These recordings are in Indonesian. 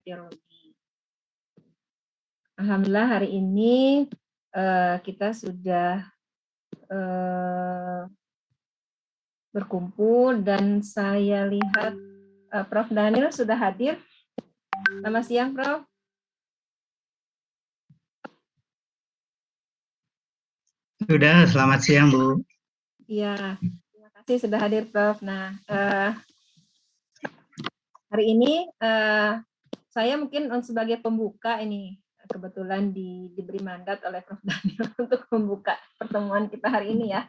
meteorologi. Alhamdulillah hari ini kita sudah berkumpul dan saya lihat Prof. Daniel sudah hadir. Selamat siang, Prof. Sudah, selamat siang, Bu. Iya, terima kasih sudah hadir, Prof. Nah, hari ini saya mungkin sebagai pembuka ini kebetulan diberi mandat oleh Prof. Daniel untuk membuka pertemuan kita hari ini ya.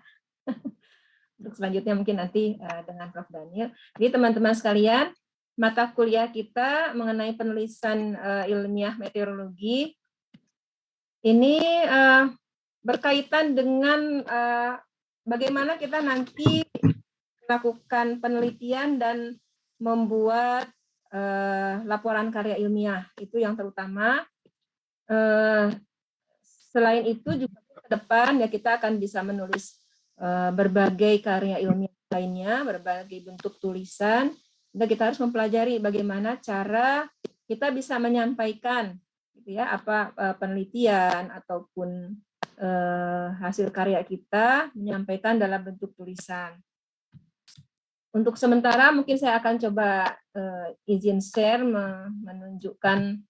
Untuk selanjutnya mungkin nanti dengan Prof. Daniel. Jadi teman-teman sekalian, mata kuliah kita mengenai penulisan ilmiah meteorologi ini berkaitan dengan bagaimana kita nanti melakukan penelitian dan membuat laporan karya ilmiah. Itu yang terutama. Selain itu juga ke depan ya kita akan bisa menulis berbagai karya ilmiah lainnya, berbagai bentuk tulisan. Dan kita harus mempelajari bagaimana cara kita bisa menyampaikan gitu ya, apa penelitian ataupun hasil karya kita menyampaikan dalam bentuk tulisan. Untuk sementara mungkin saya akan coba izin share menunjukkan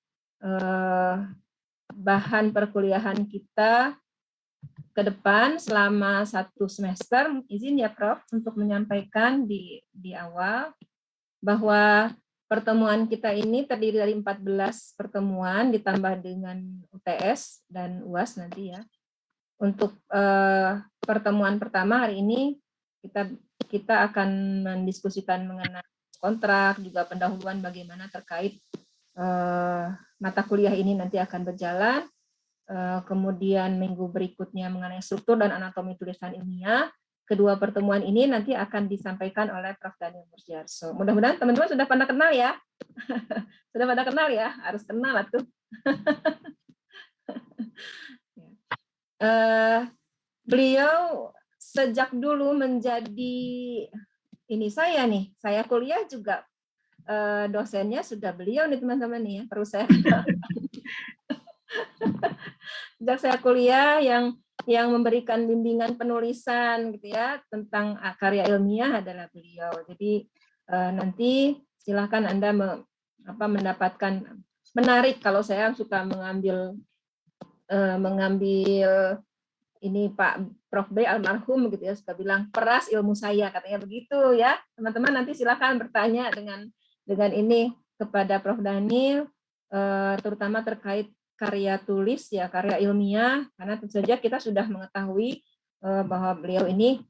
bahan perkuliahan kita ke depan selama 1 semester. Izin ya Prof untuk menyampaikan di awal bahwa pertemuan kita ini terdiri dari 14 pertemuan ditambah dengan UTS dan UAS nanti ya. Untuk pertemuan pertama hari ini kita akan mendiskusikan mengenai kontrak, juga pendahuluan bagaimana terkait mata kuliah ini nanti akan berjalan. Kemudian minggu berikutnya mengenai struktur dan anatomi tulisan ilmiah. Kedua pertemuan ini nanti akan disampaikan oleh Prof. Daniel Murjiarso. Mudah-mudahan teman-teman sudah pada kenal ya. Sudah pada kenal ya, harus kenal tuh. Beliau sejak dulu menjadi ini saya kuliah juga dosennya sudah beliau nih teman-teman nih ya, perlu saya kenal. Sejak saya kuliah yang memberikan bimbingan penulisan gitu ya tentang karya ilmiah adalah beliau. Jadi nanti silahkan Anda mendapatkan menarik kalau saya suka mengambil ini Pak Prof. B almarhum gitu ya suka bilang peras ilmu saya katanya begitu ya. Teman-teman nanti silahkan bertanya dengan ini kepada Prof. Daniel terutama terkait karya tulis ya, karya ilmiah, karena tentu saja kita sudah mengetahui bahwa beliau ini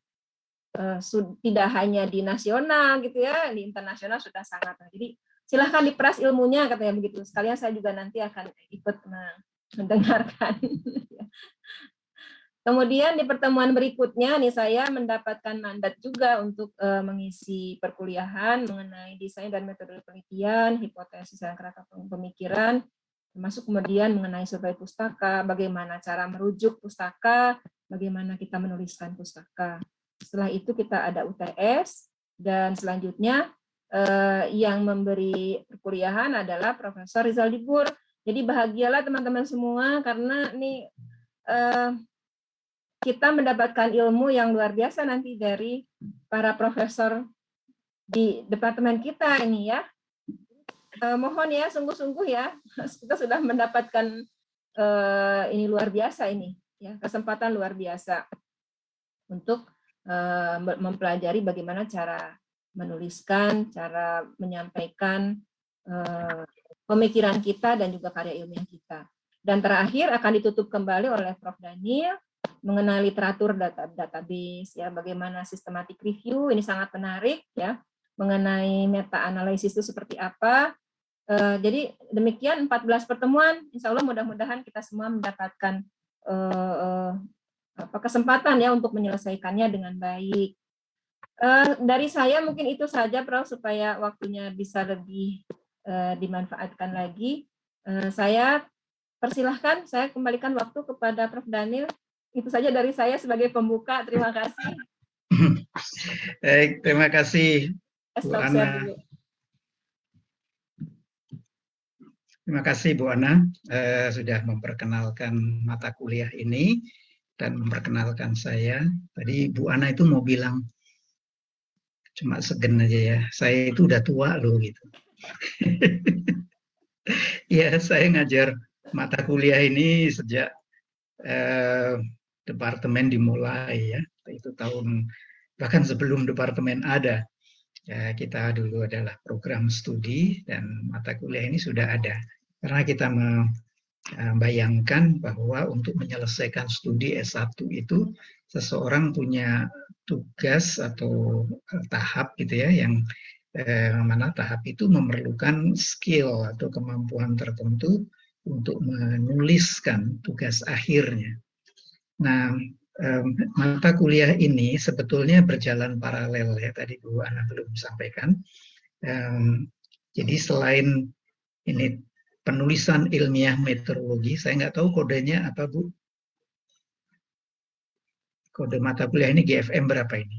tidak hanya di nasional gitu ya, di internasional sudah sangat. Jadi silahkan diperas ilmunya katanya begitu. Sekalian saya juga nanti akan ikut mendengarkan. Kemudian di pertemuan berikutnya nih saya mendapatkan mandat juga untuk mengisi perkuliahan mengenai desain dan metode penelitian, hipotesis dan kerangka pemikiran, termasuk kemudian mengenai survei pustaka, bagaimana cara merujuk pustaka, bagaimana kita menuliskan pustaka. Setelah itu kita ada UTS dan selanjutnya yang memberi perkuliahan adalah Profesor Rizal Dibur. Jadi bahagialah teman-teman semua karena nih kita mendapatkan ilmu yang luar biasa nanti dari para profesor di departemen kita ini ya. Mohon ya, sungguh-sungguh ya, kita sudah mendapatkan ini luar biasa ini, ya kesempatan luar biasa untuk mempelajari bagaimana cara menuliskan, cara menyampaikan pemikiran kita dan juga karya ilmiah kita. Dan terakhir akan ditutup kembali oleh Prof. Daniel mengenai literatur database ya, bagaimana systematic review ini sangat menarik ya, mengenai meta analisis itu seperti apa. Jadi demikian 14 pertemuan, insya Allah mudah-mudahan kita semua mendapatkan kesempatan ya untuk menyelesaikannya dengan baik. Dari saya mungkin itu saja Prof, supaya waktunya bisa lebih dimanfaatkan lagi. Saya persilahkan, saya kembalikan waktu kepada Prof. Daniel. Itu saja dari saya sebagai pembuka. Terima kasih. Baik, terima kasih Bu Stop Ana. share dulu. Terima kasih Bu Ana sudah memperkenalkan mata kuliah ini dan memperkenalkan saya. Tadi Bu Ana itu mau bilang cuma segen aja ya, saya itu udah tua loh gitu. Ya, saya ngajar mata kuliah ini sejak departemen dimulai ya. Itu tahun bahkan sebelum departemen ada. Ya, kita dulu adalah program studi dan mata kuliah ini sudah ada. Karena kita membayangkan bahwa untuk menyelesaikan studi S1 itu seseorang punya tugas atau tahap gitu ya, yang mana tahap itu memerlukan skill atau kemampuan tertentu untuk menuliskan tugas akhirnya. Nah, mata kuliah ini sebetulnya berjalan paralel ya, tadi Bu Ana belum sampaikan. Jadi selain ini penulisan ilmiah meteorologi, saya nggak tahu kodenya apa Bu. Kode mata kuliah ini GFM berapa ini?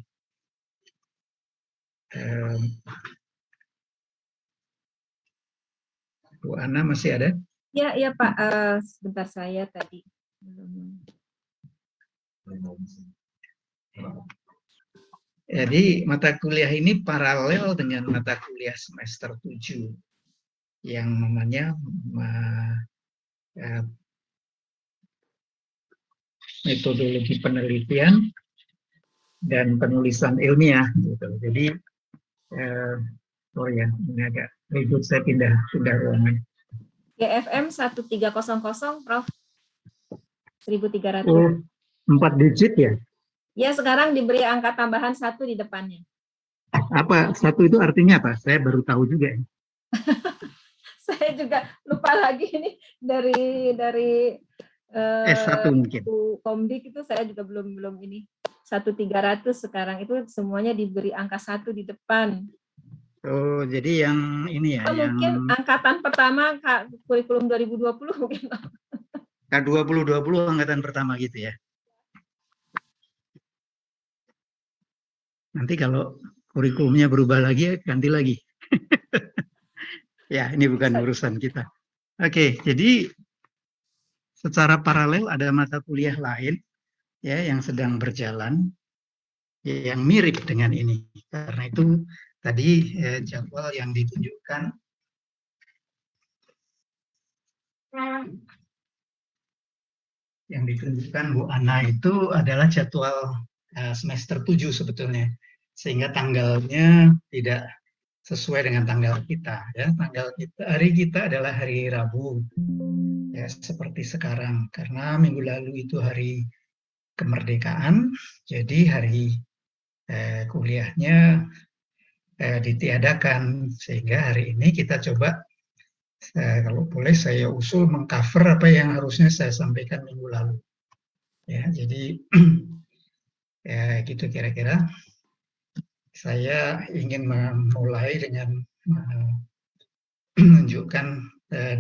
Bu Ana masih ada? Ya, ya Pak. Sebentar saya tadi. Jadi mata kuliah ini paralel dengan mata kuliah semester 7 yang namanya metodologi penelitian dan penulisan ilmiah. Gitu. Jadi, oh ya, ini agak ribut, saya pindah ruangan. GFM 1300, Prof. 1300. Oh, 4 digit ya? Ya, sekarang diberi angka tambahan 1 di depannya. Apa, 1 itu artinya apa? Saya baru tahu juga. Saya juga lupa lagi ini dari S1 mungkin. Komdik itu saya juga belum ini. 1300 sekarang itu semuanya diberi angka 1 di depan. Oh, jadi yang ini ya, mungkin angkatan pertama kurikulum 2020 mungkin. K2020 angkatan pertama gitu ya. Nanti kalau kurikulumnya berubah lagi, ganti lagi. Ya, ini bukan urusan kita. Oke, jadi secara paralel ada mata kuliah lain ya yang sedang berjalan yang mirip dengan ini. Karena itu tadi jadwal yang ditunjukkan Bu Ana itu adalah jadwal semester 7 sebetulnya. Sehingga tanggalnya tidak sesuai dengan tanggal kita ya. Hari kita adalah hari Rabu. Ya, seperti sekarang karena minggu lalu itu hari kemerdekaan, jadi hari kuliahnya ditiadakan, sehingga hari ini kita coba kalau boleh saya usul mengcover apa yang harusnya saya sampaikan minggu lalu. Ya, jadi ya gitu kira-kira. Saya ingin memulai dengan menunjukkan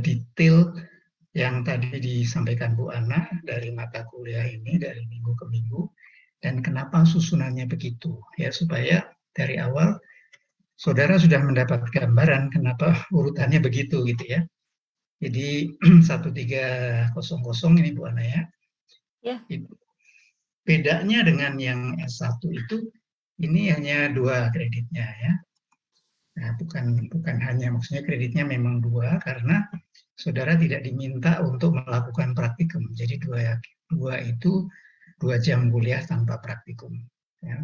detail yang tadi disampaikan Bu Ana dari mata kuliah ini dari minggu ke minggu dan kenapa susunannya begitu ya, supaya dari awal saudara sudah mendapat gambaran kenapa urutannya begitu gitu ya. Jadi 1300 ini Bu Ana ya. Ya. Bedanya dengan yang S1 itu ini hanya 2 kreditnya ya. Nah, bukan hanya, maksudnya kreditnya memang 2 karena saudara tidak diminta untuk melakukan praktikum. Jadi 2 itu 2 jam kuliah tanpa praktikum. Ya.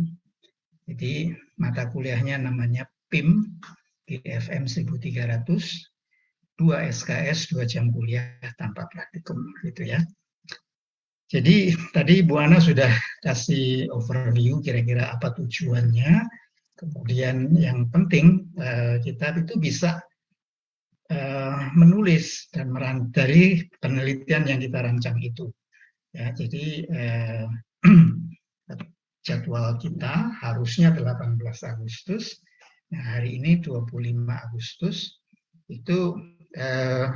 Jadi mata kuliahnya namanya PIM, GFM 1300, 2 SKS, 2 jam kuliah tanpa praktikum. Gitu ya. Jadi tadi Bu Ana sudah kasih overview kira-kira apa tujuannya. Kemudian yang penting kita itu bisa menulis dan dari penelitian yang kita rancang itu. Ya, jadi jadwal kita harusnya 18 Agustus. Nah, hari ini 25 Agustus. Itu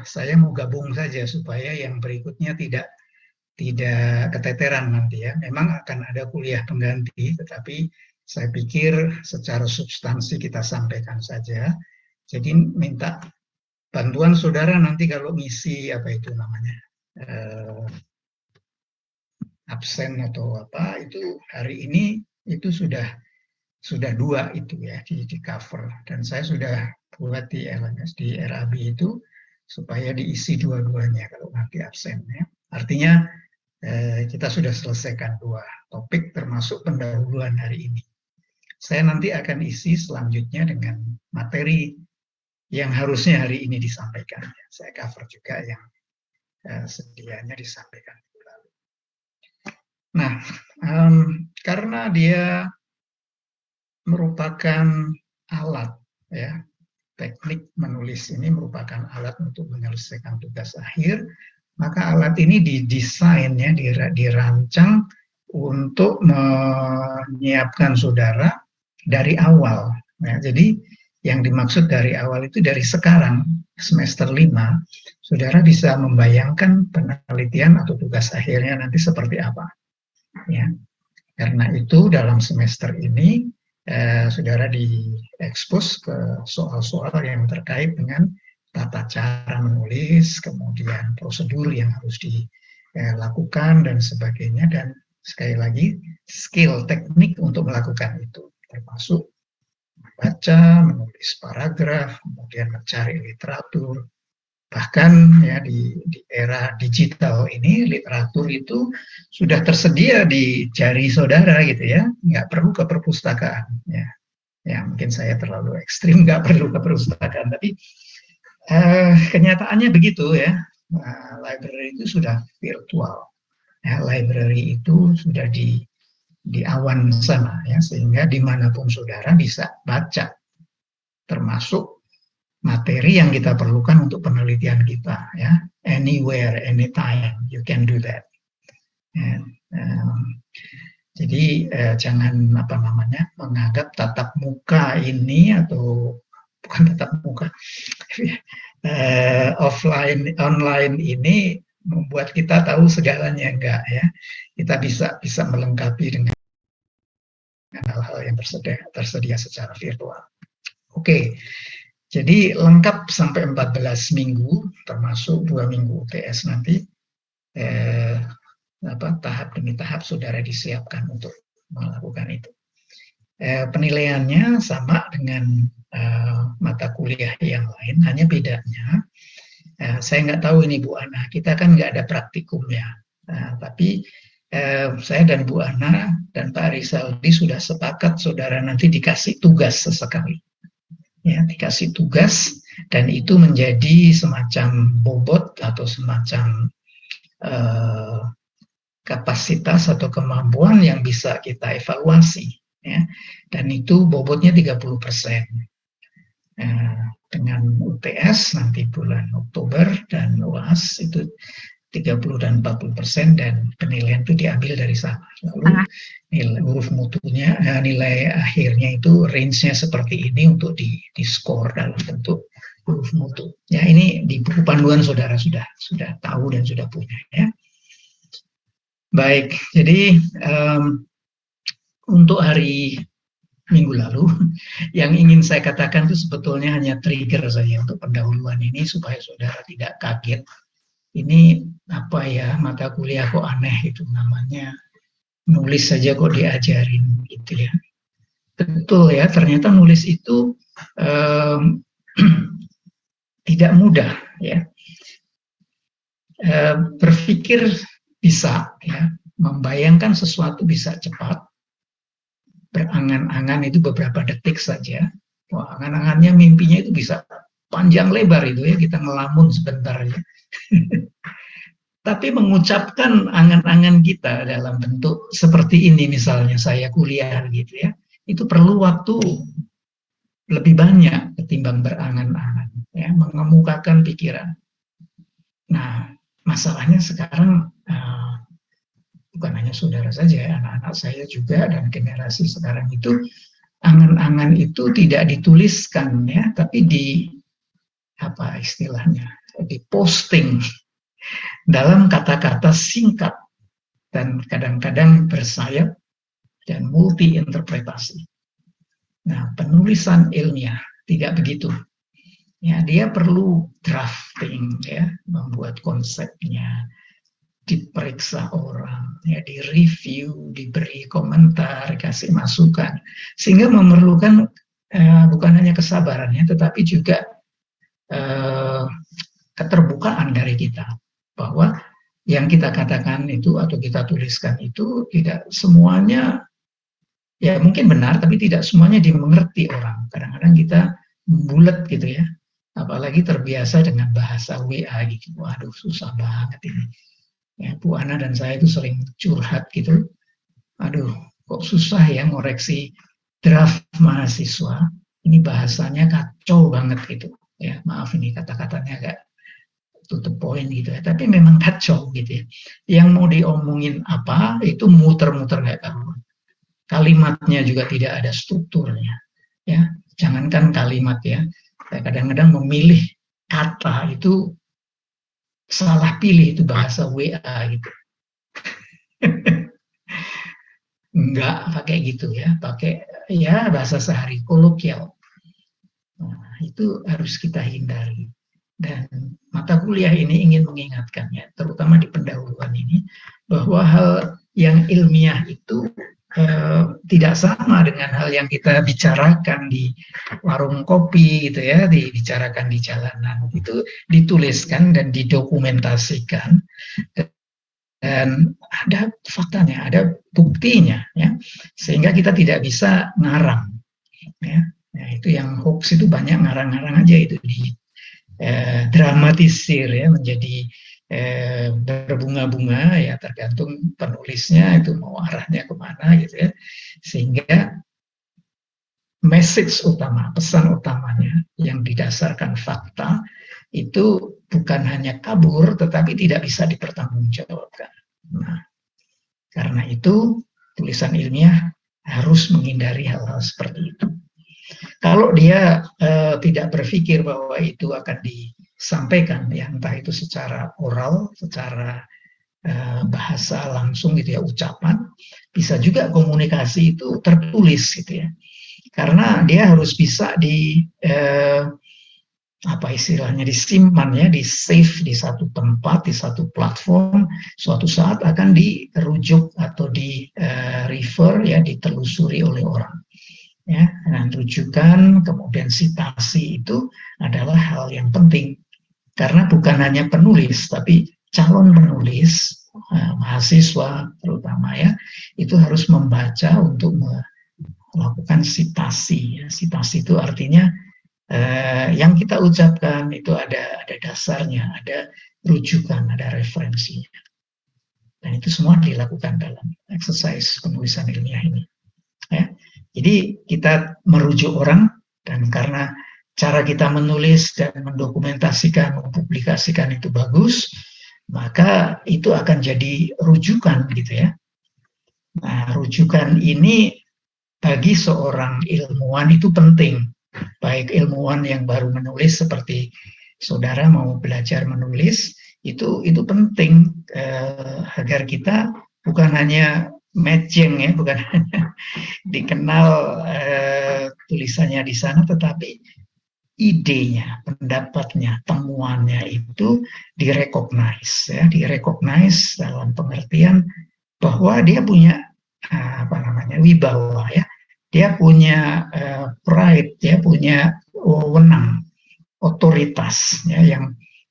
saya mau gabung saja supaya yang berikutnya tidak keteteran nanti ya. Memang akan ada kuliah pengganti, tetapi saya pikir secara substansi kita sampaikan saja. Jadi minta bantuan saudara nanti kalau ngisi apa itu namanya absen atau apa itu hari ini itu sudah 2 itu ya di cover, dan saya sudah buat di LMS di RAB itu supaya diisi dua-duanya kalau nanti absen ya. Artinya kita sudah selesaikan 2 topik termasuk pendahuluan hari ini. Saya nanti akan isi selanjutnya dengan materi yang harusnya hari ini disampaikan. Saya cover juga yang sedianya disampaikan. Nah, karena dia merupakan alat, ya, teknik menulis ini merupakan alat untuk menyelesaikan tugas akhir, maka alat ini didesain, ya, dirancang untuk menyiapkan saudara dari awal. Ya, jadi yang dimaksud dari awal itu dari sekarang, semester 5, saudara bisa membayangkan penelitian atau tugas akhirnya nanti seperti apa. Ya. Karena itu dalam semester ini saudara diekspos ke soal-soal yang terkait dengan tata cara menulis, kemudian prosedur yang harus dilakukan dan sebagainya, dan sekali lagi skill teknik untuk melakukan itu, termasuk membaca, menulis paragraf, kemudian mencari literatur. Bahkan ya di era digital ini literatur itu sudah tersedia di jari saudara gitu ya, nggak perlu ke perpustakaan ya. Ya mungkin saya terlalu ekstrim, nggak perlu ke perpustakaan, tapi kenyataannya begitu ya. Nah, library itu sudah virtual, ya, library itu sudah di awan sana ya, sehingga dimanapun saudara bisa baca, termasuk materi yang kita perlukan untuk penelitian kita, ya, anywhere, anytime, you can do that. Jadi jangan menganggap tatap muka ini atau bukan tatap muka, online ini membuat kita tahu segalanya, enggak ya. Kita bisa melengkapi dengan hal-hal yang tersedia secara virtual. Oke. Jadi lengkap sampai 14 minggu, termasuk 2 minggu UTS nanti, tahap demi tahap saudara disiapkan untuk melakukan itu. Penilaiannya sama dengan mata kuliah yang lain, hanya bedanya, saya nggak tahu ini Bu Ana, kita kan nggak ada praktikumnya, tapi saya dan Bu Ana dan Pak Rizaldi sudah sepakat saudara nanti dikasih tugas sesekali. Ya, dikasih tugas, dan itu menjadi semacam bobot atau semacam kapasitas atau kemampuan yang bisa kita evaluasi, ya. Dan itu bobotnya 30%. Dengan UTS nanti bulan Oktober dan UAS itu 30 dan 40%, dan penilaian itu diambil dari sana. Lalu nilai huruf mutunya, nilai akhirnya itu range-nya seperti ini untuk di skor dalam bentuk huruf mutu. Ya, ini di buku panduan saudara sudah tahu dan sudah punya, ya. Baik, jadi untuk hari minggu lalu yang ingin saya katakan itu sebetulnya hanya trigger saja untuk pendahuluan ini supaya saudara tidak kaget. Ini apa ya, mata kuliah kok aneh itu namanya, nulis saja kok diajarin gitu ya. Betul ya, ternyata nulis itu tidak mudah ya. Berpikir bisa ya, membayangkan sesuatu bisa cepat, berangan-angan itu beberapa detik saja. Wah, angan-angannya, mimpinya itu bisa panjang lebar itu ya, kita ngelamun sebentar ya. Tapi mengucapkan angan-angan kita dalam bentuk seperti ini, misalnya saya kuliah gitu ya, itu perlu waktu lebih banyak ketimbang berangan-angan, ya, mengemukakan pikiran. Nah, masalahnya sekarang bukan hanya saudara saja, anak-anak saya juga dan generasi sekarang itu, angan-angan itu tidak dituliskan ya, tapi apa istilahnya, diposting dalam kata-kata singkat dan kadang-kadang bersayap dan multi interpretasi. Nah, penulisan ilmiah tidak begitu. ya dia perlu drafting, ya, membuat konsepnya, diperiksa orang, ya, direview, diberi komentar, kasih masukan, sehingga memerlukan bukan hanya kesabarannya, tetapi juga keterbukaan dari kita bahwa yang kita katakan itu atau kita tuliskan itu tidak semuanya, ya mungkin benar, tapi tidak semuanya dimengerti orang. Kadang-kadang kita bulat gitu ya, apalagi terbiasa dengan bahasa WA gitu. Waduh, susah banget ini. Ya, Bu Ana dan saya itu sering curhat gitu. Aduh, kok susah ya ngoreksi draft mahasiswa. Ini bahasanya kacau banget gitu. Ya, maaf ini kata-katanya agak to the point gitu ya. Tapi memang kacau gitu ya. Yang mau diomongin apa itu muter-muter nggak karuan. Kalimatnya juga tidak ada strukturnya. Ya, jangankan kalimat ya. Kadang-kadang memilih kata itu salah pilih, itu bahasa WA gitu. Enggak pakai gitu ya, pakai ya bahasa sehari kolokial. Nah, itu harus kita hindari. Dan mata kuliah ini ingin mengingatkannya, terutama di pendahuluan ini, bahwa hal yang ilmiah itu tidak sama dengan hal yang kita bicarakan di warung kopi gitu ya, dibicarakan di jalanan. Itu dituliskan dan didokumentasikan dan ada faktanya, ada buktinya ya, sehingga kita tidak bisa ngarang ya. Nah, itu yang hoax itu banyak ngarang-ngarang aja, itu di dramatisir ya menjadi berbunga-bunga ya, tergantung penulisnya itu mau arahnya kemana gitu ya, sehingga message utama, pesan utamanya yang didasarkan fakta itu bukan hanya kabur tetapi tidak bisa dipertanggungjawabkan. Nah, karena itu tulisan ilmiah harus menghindari hal-hal seperti itu. Kalau dia tidak berpikir bahwa itu akan disampaikan, ya entah itu secara oral, secara bahasa langsung gitu ya, ucapan, bisa juga komunikasi itu tertulis gitu ya. Karena dia harus bisa apa istilahnya, disimpan ya, di save di satu tempat, di satu platform, suatu saat akan dirujuk atau di refer ya, ditelusuri oleh orang. Ya, dan rujukan kemudian sitasi itu adalah hal yang penting, karena bukan hanya penulis tapi calon penulis, mahasiswa terutama ya, itu harus membaca untuk melakukan sitasi ya. Sitasi itu artinya yang kita ucapkan itu ada dasarnya, ada rujukan, ada referensinya, dan itu semua dilakukan dalam exercise penulisan ilmiah ini ya. Jadi kita merujuk orang, dan karena cara kita menulis dan mendokumentasikan, mempublikasikan itu bagus, maka itu akan jadi rujukan gitu ya. Nah, rujukan ini bagi seorang ilmuwan itu penting, baik ilmuwan yang baru menulis seperti saudara mau belajar menulis, itu penting agar kita bukan hanya matching ya, bukan hanya dikenal tulisannya di sana, tetapi idenya, pendapatnya, temuannya itu direcognize ya, direcognize dalam pengertian bahwa dia punya apa namanya, wibawa ya, dia punya pride, dia punya wewenang, otoritas ya,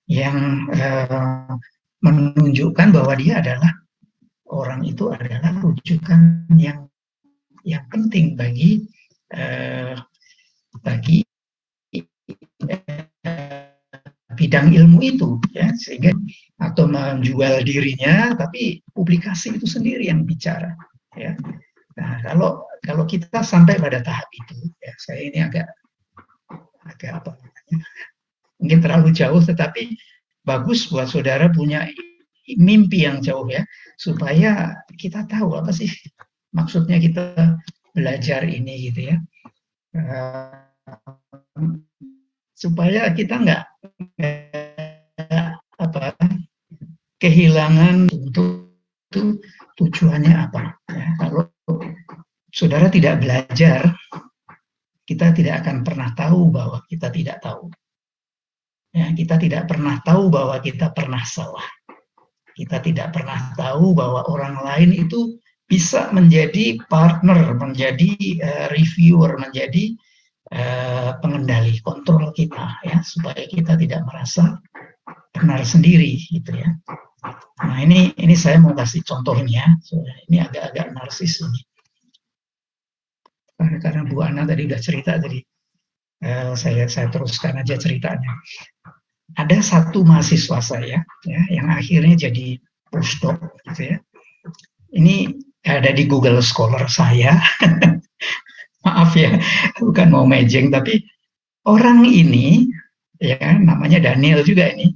yang menunjukkan bahwa dia adalah, orang itu adalah rujukan yang penting bagi bidang ilmu itu ya, sehingga atau menjual dirinya, tapi publikasi itu sendiri yang bicara ya. Nah, kalau kita sampai pada tahap itu ya, saya ini agak apa namanya, mungkin terlalu jauh, tetapi bagus buat saudara punya mimpi yang jauh ya, supaya kita tahu apa sih maksudnya kita belajar ini gitu ya, supaya kita nggak apa, kehilangan untuk itu tujuannya apa ya. Kalau saudara tidak belajar, kita tidak akan pernah tahu bahwa kita tidak tahu. Ya, kita tidak pernah tahu bahwa kita pernah salah. Kita tidak pernah tahu bahwa orang lain itu bisa menjadi partner, menjadi reviewer, menjadi pengendali, kontrol kita, ya, supaya kita tidak merasa benar sendiri, gitu ya. Nah, ini saya mau kasih contoh ini ya. Ini agak-agak narsis ini. Karena Bu Ana tadi udah cerita, jadi saya teruskan aja ceritanya. Ada satu mahasiswa saya ya, yang akhirnya jadi postdoc, gitu ya. Ini ada di Google Scholar saya. Maaf ya, bukan mau mejeng, tapi orang ini ya namanya Daniel juga ini,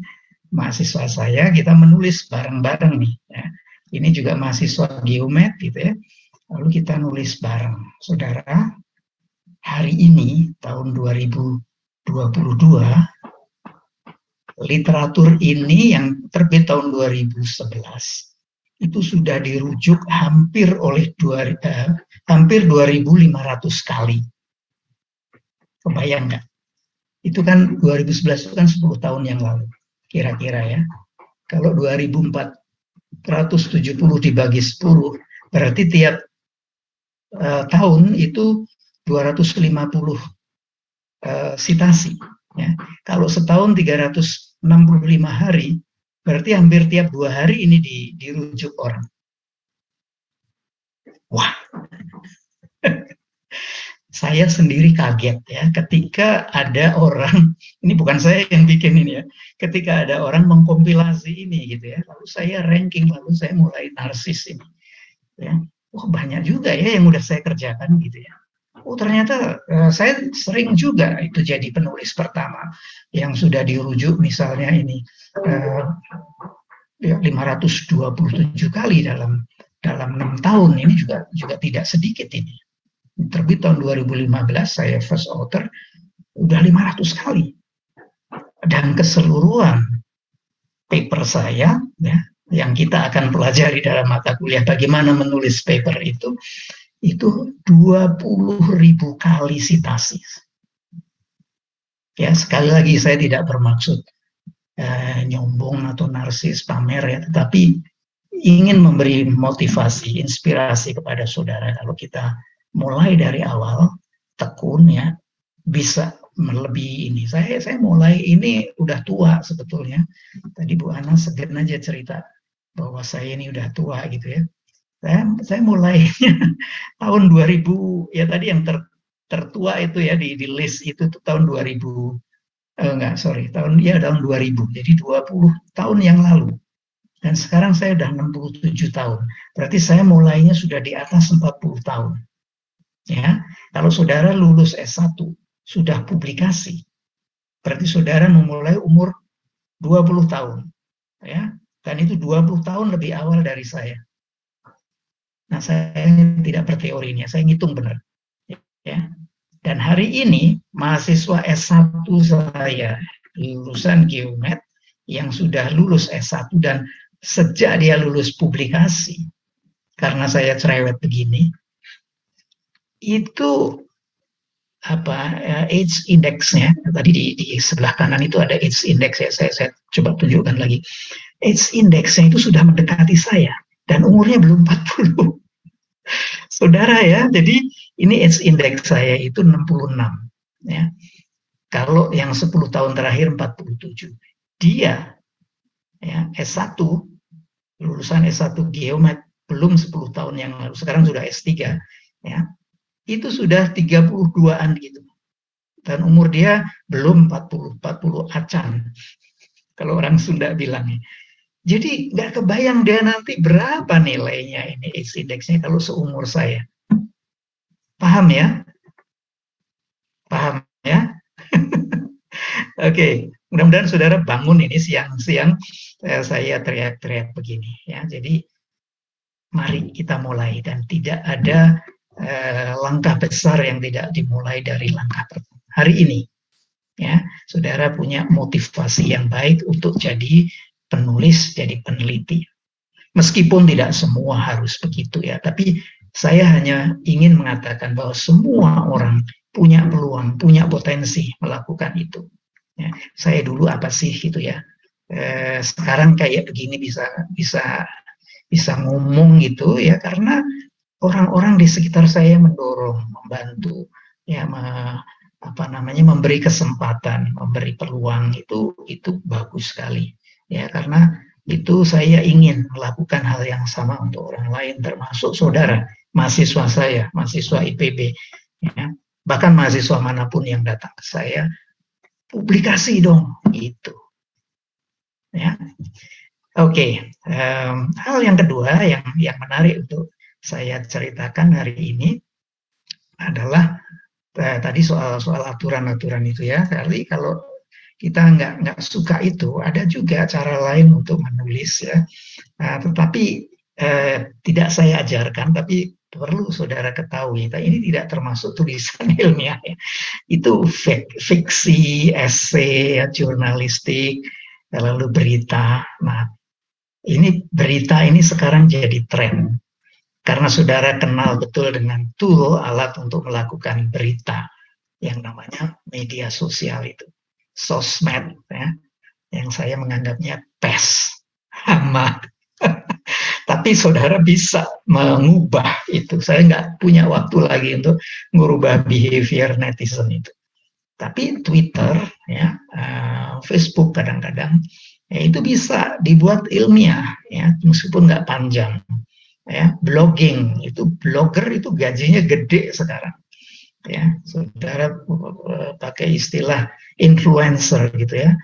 mahasiswa saya, kita menulis bareng-bareng nih ya. Ini juga mahasiswa geomet gitu ya. Lalu kita nulis bareng. Saudara, hari ini tahun 2022 literatur ini yang terbit tahun 2011 itu sudah dirujuk hampir 2.500 kali. Kebayang nggak? Itu kan 2011 itu kan 10 tahun yang lalu, kira-kira ya. Kalau 2.470 dibagi 10, berarti tiap tahun itu 250 sitasi. Ya. Kalau setahun 365 hari, berarti hampir tiap 2 hari ini dirujuk orang. Wah, saya sendiri kaget ya ketika ada orang, ini bukan saya yang bikin ini ya, ketika ada orang mengkompilasi ini gitu ya, lalu saya ranking, lalu saya mulai narsis ini. Ya. Oh, banyak juga ya yang udah saya kerjakan gitu ya. Oh, ternyata saya sering juga itu jadi penulis pertama yang sudah dirujuk misalnya ini 527 kali dalam 6 tahun, ini juga tidak sedikit ini. Terbit tahun 2015, saya first author, udah 500 kali. Dan keseluruhan paper saya, ya, yang kita akan pelajari dalam mata kuliah bagaimana menulis paper itu 20.000 kali sitasi. Ya, sekali lagi saya tidak bermaksud nyombong atau narsis, pamer ya, tetapi ingin memberi motivasi, inspirasi kepada saudara kalau kita mulai dari awal, tekun ya, bisa melebihi ini. Saya mulai ini udah tua sebetulnya. Tadi Bu Ana segan aja cerita bahwa saya ini udah tua gitu ya. Saya mulai tahun 2000 ya, tadi yang tertua itu ya di list itu tahun 2000 tahun 2000. Jadi 20 tahun yang lalu. Dan sekarang saya udah 67 tahun. Berarti saya mulainya sudah di atas 40 tahun. Ya, kalau saudara lulus S1 sudah publikasi, berarti saudara memulai umur 20 tahun. Ya, dan itu 20 tahun lebih awal dari saya. Nah, saya tidak berteorinya, saya ngitung benar. Ya. Dan hari ini mahasiswa S1 saya lulusan geomet yang sudah lulus S1 dan sejak dia lulus publikasi, karena saya cerewet begini, itu age index-nya tadi di sebelah kanan itu ada age index ya, saya coba tunjukkan lagi. Age index-nya itu sudah mendekati saya dan umurnya belum 40. Saudara ya, jadi ini age index saya itu 66 ya. Kalau yang 10 tahun terakhir 47. Dia ya S1, lulusan S1 geomet belum 10 tahun yang lalu, sekarang sudah S3 ya. Itu sudah 32-an gitu. Dan umur dia belum 40 acan. Kalau orang Sunda bilangnya. Jadi nggak kebayang dia nanti berapa nilainya ini age index-nya kalau seumur saya. Paham ya? Paham ya? Oke, mudah-mudahan saudara bangun ini siang-siang saya teriak-teriak begini ya. Jadi mari kita mulai, dan tidak ada langkah besar yang tidak dimulai dari langkah pertama. Hari ini ya, saudara punya motivasi yang baik untuk jadi penulis, jadi peneliti. Meskipun tidak semua harus begitu ya, tapi saya hanya ingin mengatakan bahwa semua orang punya peluang, punya potensi melakukan itu. Ya, saya dulu apa sih gitu ya. Sekarang kayak begini bisa ngomong gitu ya karena orang-orang di sekitar saya mendorong, membantu, ya memberi kesempatan, memberi peluang itu bagus sekali, ya karena itu saya ingin melakukan hal yang sama untuk orang lain, termasuk saudara, mahasiswa saya, mahasiswa IPB, ya. Bahkan mahasiswa manapun yang datang ke saya, publikasi dong, itu, ya. Oke, hal yang kedua yang menarik untuk saya ceritakan hari ini adalah tadi soal aturan-aturan itu ya. Kali kalau kita nggak suka itu, ada juga cara lain untuk menulis ya. Tetapi tidak saya ajarkan, tapi perlu saudara ketahui, ini tidak termasuk tulisan ilmiah ya. Itu fiksi, esai, jurnalistik, lalu berita. Nah, ini berita ini sekarang jadi tren. Karena saudara kenal betul dengan tool alat untuk melakukan berita yang namanya media sosial itu. Sosmed ya. Yang saya menganggapnya pes, hama. Tapi saudara bisa mengubah itu. Saya nggak punya waktu lagi untuk mengubah behavior netizen itu. Tapi Twitter, ya, Facebook kadang-kadang, ya, itu bisa dibuat ilmiah, ya, meskipun nggak panjang. Ya, blogging itu blogger itu gajinya gede sekarang. Ya, saudara pakai istilah influencer gitu ya.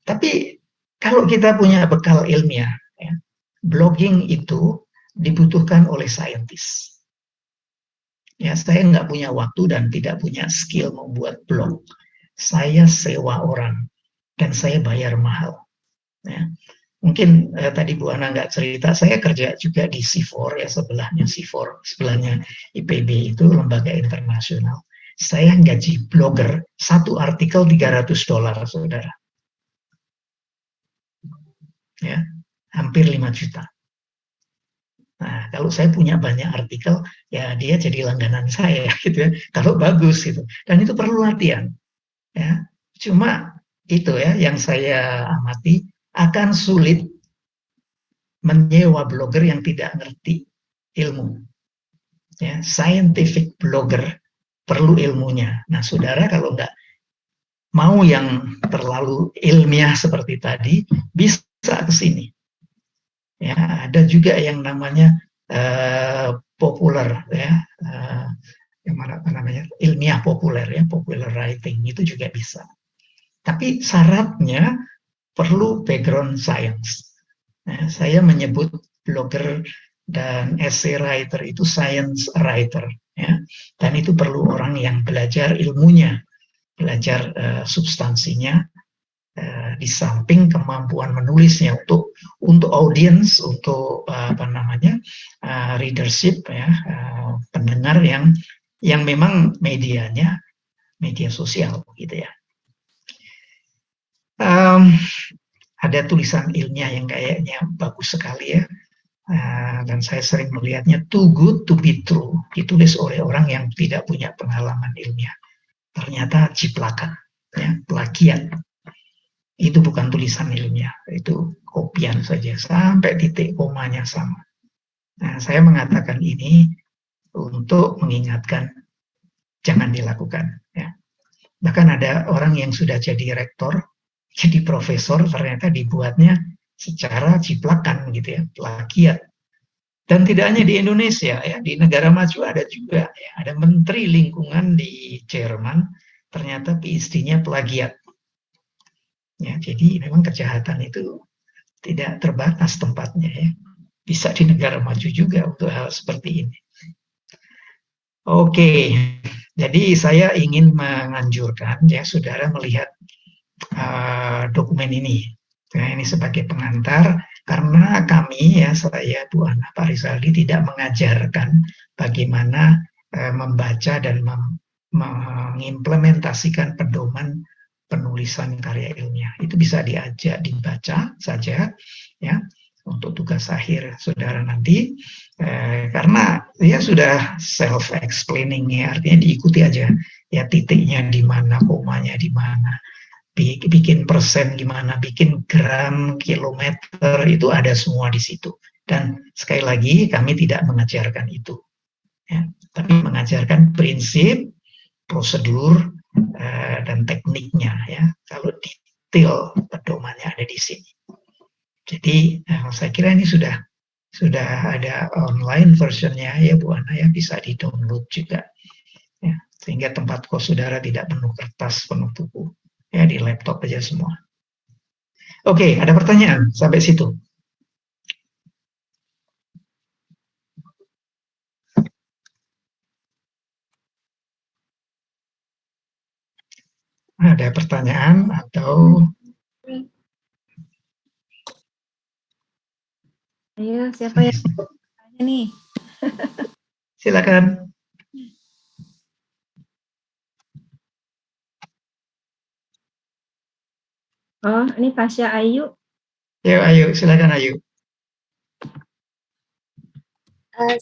Tapi kalau kita punya bekal ilmiah, ya, blogging itu dibutuhkan oleh saintis. Ya, saya nggak punya waktu dan tidak punya skill membuat blog. Saya sewa orang dan saya bayar mahal. Ya. Mungkin tadi Bu Ana nggak cerita, saya kerja juga di C4 ya, sebelahnya C4, sebelahnya IPB itu lembaga internasional. Saya gaji blogger satu artikel $300, saudara. Ya, hampir 5 juta. Nah, kalau saya punya banyak artikel, ya dia jadi langganan saya gitu ya. Kalau bagus gitu. Dan itu perlu latihan. Ya. Cuma itu ya yang saya amati, akan sulit menyewa blogger yang tidak ngerti ilmu. Ya, scientific blogger perlu ilmunya. Nah, saudara kalau nggak mau yang terlalu ilmiah seperti tadi, bisa ke sini. Ya, ada juga yang namanya populer ya, yang mana namanya ilmiah populer ya, popular writing itu juga bisa. Tapi syaratnya perlu background science. Nah, saya menyebut blogger dan essay writer itu science writer ya, dan itu perlu orang yang belajar ilmunya, belajar substansinya. Di samping kemampuan menulisnya untuk audiens, untuk readership ya, pendengar yang memang medianya media sosial gitu ya. Ada tulisan ilmiah yang kayaknya bagus sekali ya, dan saya sering melihatnya, too good to be true, ditulis oleh orang yang tidak punya pengalaman ilmiah. Ternyata ciplakan ya, plagiat. Itu bukan tulisan ilmiah, itu kopian saja, sampai titik komanya sama. Nah, saya mengatakan ini untuk mengingatkan jangan dilakukan. Ya. Bahkan ada orang yang sudah jadi rektor, jadi profesor, ternyata dibuatnya secara ciplakan gitu ya, plagiat. Dan tidak hanya di Indonesia, ya, di negara maju ada juga. Ya, ada menteri lingkungan di Jerman, ternyata PhD-nya plagiat. Ya, jadi memang kejahatan itu tidak terbatas tempatnya ya. Bisa di negara maju juga untuk hal seperti ini. Oke, jadi saya ingin menganjurkan ya saudara melihat dokumen ini. Ya, ini sebagai pengantar karena kami ya, saya Bu Ana, Pak Rizaldi tidak mengajarkan bagaimana membaca dan mengimplementasikan pedoman penulisan karya ilmiah. Itu bisa diajak dibaca saja ya untuk tugas akhir saudara nanti, karena dia sudah self explaining ya, artinya diikuti aja ya titiknya di mana, komanya di mana, bikin persen gimana, bikin gram, kilometer, itu ada semua di situ. Dan sekali lagi kami tidak mengajarkan itu, ya, tapi mengajarkan prinsip, prosedur, dan tekniknya. Ya, kalau detail pedomannya ada di sini. Jadi saya kira ini sudah ada online versionnya ya Bu Ana, ya, bisa di-download juga. Ya, sehingga tempat kos saudara tidak penuh kertas, penuh buku. Ya, di laptop aja semua. Oke, ada pertanyaan sampai situ? Ada pertanyaan atau? Ayo, siapa yang bertanya nih? Silakan. Oh, ini Tasya Ayu. Ya, ayo, silakan Ayu.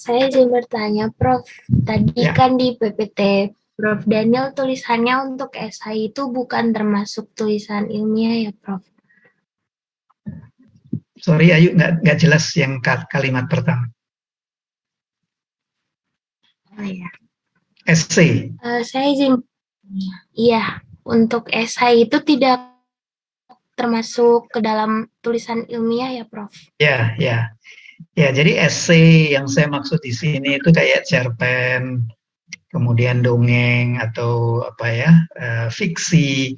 Saya izin bertanya, Prof. Tadi Ya. kan di PPT Prof. Daniel tulisannya untuk SI itu bukan termasuk tulisan ilmiah ya, Prof? Sorry Ayu, nggak jelas yang kalimat pertama. Oh ya. Essay. Saya izin, iya, untuk SI itu tidak termasuk ke dalam tulisan ilmiah ya, Prof? Ya, ya. Ya, jadi essay yang saya maksud di sini itu kayak cerpen, kemudian dongeng atau apa ya, fiksi,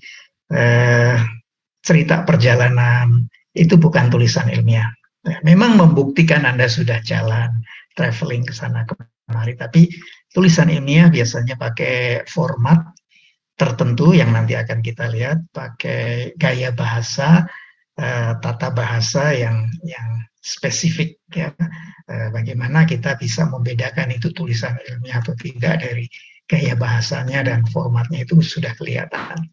cerita perjalanan, itu bukan tulisan ilmiah. Memang membuktikan Anda sudah jalan, traveling ke sana kemari, tapi tulisan ilmiah biasanya pakai format tertentu yang nanti akan kita lihat, pakai gaya bahasa, tata bahasa yang spesifik, ya. Bagaimana kita bisa membedakan itu tulisan ilmiah atau tidak dari gaya bahasanya dan formatnya itu sudah kelihatan.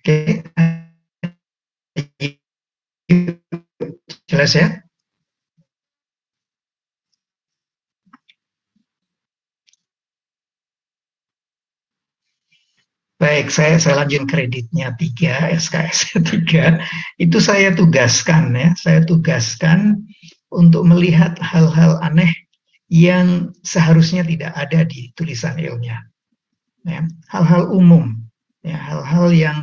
Oke, jelas ya? Baik, saya lanjut kreditnya 3, SKS 3. Itu saya tugaskan, ya. Saya tugaskan untuk melihat hal-hal aneh yang seharusnya tidak ada di tulisan ilmiah. Ya, hal-hal umum, ya, hal-hal yang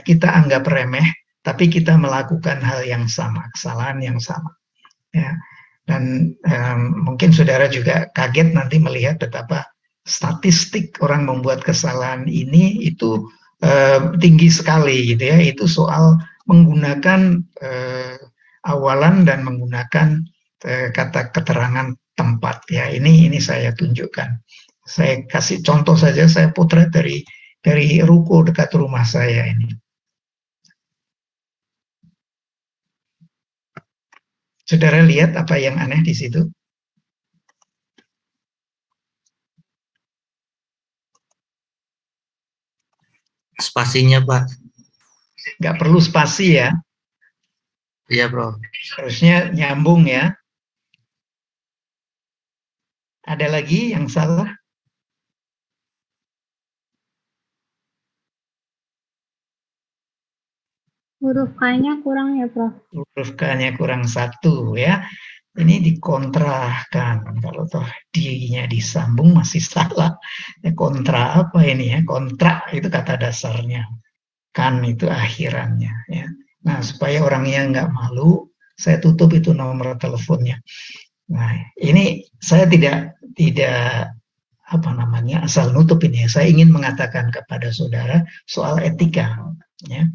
kita anggap remeh, tapi kita melakukan hal yang sama, kesalahan yang sama. Ya. Dan mungkin saudara juga kaget nanti melihat betapa statistik orang membuat kesalahan ini itu tinggi sekali, gitu ya. Itu soal menggunakan awalan dan menggunakan kata keterangan tempat, ya. Ini saya tunjukkan. Saya kasih contoh saja, saya potret dari ruko dekat rumah saya ini. Saudara lihat apa yang aneh di situ? Spasinya, Pak. Nggak perlu spasi, ya. Iya, Bro. Harusnya nyambung, ya. Ada lagi yang salah? Huruf K-nya kurang ya, Prof? Huruf K-nya kurang 1, ya. Ini dikontrahkan. Kalau toh D-nya disambung masih salah. Ya, kontra apa ini, ya? Kontrak itu kata dasarnya. Kan itu akhirannya, ya. Nah, supaya orangnya nggak malu, saya tutup itu nomor teleponnya. Nah, ini saya tidak asal nutup ini, ya. Saya ingin mengatakan kepada saudara soal etika, ya.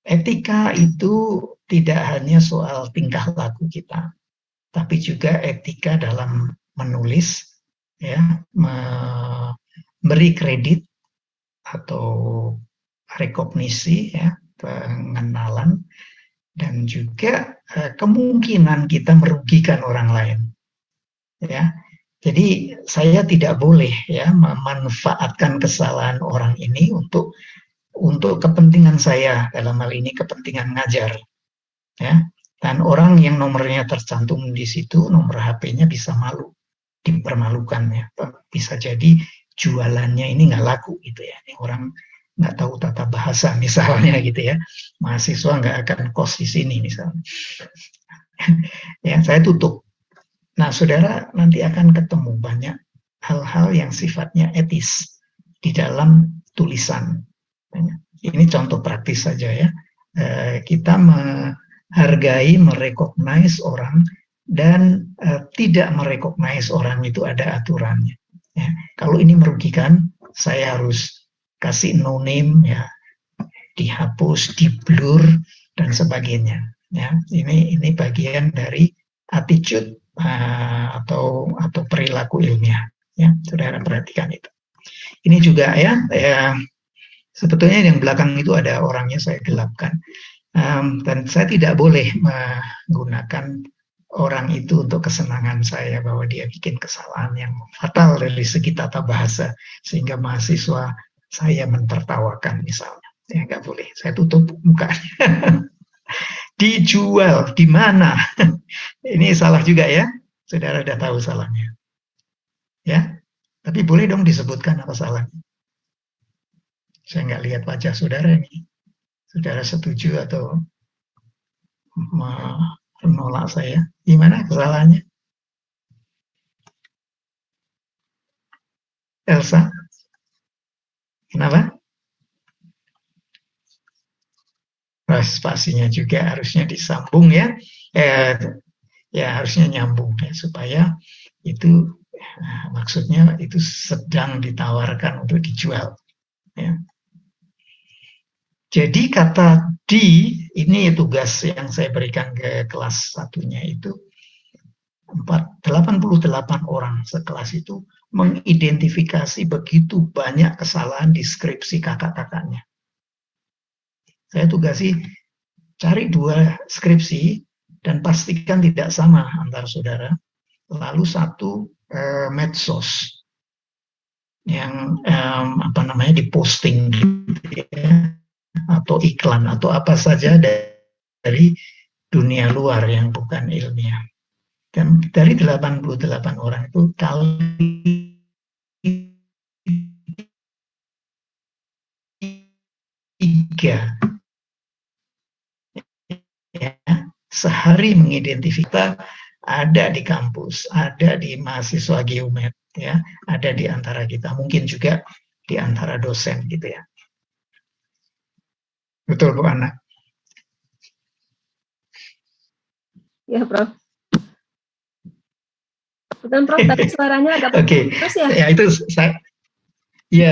Etika itu tidak hanya soal tingkah laku kita, tapi juga etika dalam menulis, ya, memberi kredit atau rekognisi, ya, pengenalan, dan juga kemungkinan kita merugikan orang lain, ya. Jadi saya tidak boleh, ya, memanfaatkan kesalahan orang ini untuk kepentingan saya, dalam hal ini kepentingan ngajar, ya. Dan orang yang nomornya tercantum di situ, nomor HP-nya bisa malu, dipermalukan, ya. Bisa jadi jualannya ini nggak laku gitu ya. Orang nggak tahu tata bahasa misalnya gitu ya. Mahasiswa nggak akan kos di sini misalnya. Ya, saya tutup. Nah, saudara nanti akan ketemu banyak hal-hal yang sifatnya etis di dalam tulisan. Ini contoh praktis saja ya. Kita menghargai, merecognize orang dan tidak merecognize orang itu ada aturannya. Ya. Kalau ini merugikan, saya harus kasih no name ya, dihapus, di-blur dan sebagainya. Ya, ini bagian dari attitude atau perilaku ilmiah. Ya, saudara perhatikan itu. Ini juga ya, sebetulnya yang belakang itu ada orangnya saya gelapkan. Dan saya tidak boleh menggunakan orang itu untuk kesenangan saya bahwa dia bikin kesalahan yang fatal dari segi tata bahasa sehingga mahasiswa saya mentertawakan misalnya. Ya nggak boleh, saya tutup mukanya. Dijual di mana? Ini salah juga ya, saudara udah tahu salahnya. Ya, tapi boleh dong disebutkan apa salahnya. Saya nggak lihat wajah saudara ini. Saudara setuju atau menolak saya? Gimana kesalahannya? Elsa, kenapa? Spasinya juga harusnya disambung ya. Ya harusnya nyambung ya supaya itu maksudnya itu sedang ditawarkan untuk dijual. Ya. Jadi kata di ini tugas yang saya berikan ke kelas satunya itu 88 orang sekelas itu mengidentifikasi begitu banyak kesalahan deskripsi kakak-kakaknya. Saya tugasi cari 2 skripsi dan pastikan tidak sama antara saudara. Lalu 1 medsos yang diposting gitu ya, atau iklan atau apa saja dari dunia luar yang bukan ilmiah. Dan dari 88 orang itu kali 3 ya, sehari mengidentifikasi ada di kampus, ada di mahasiswa geomet, ya, ada di antara kita, mungkin juga di antara dosen gitu ya. Betul Bu Ana? Ya, Prof. Betul, Prof. Tadi suaranya agak putus ya? Ya itu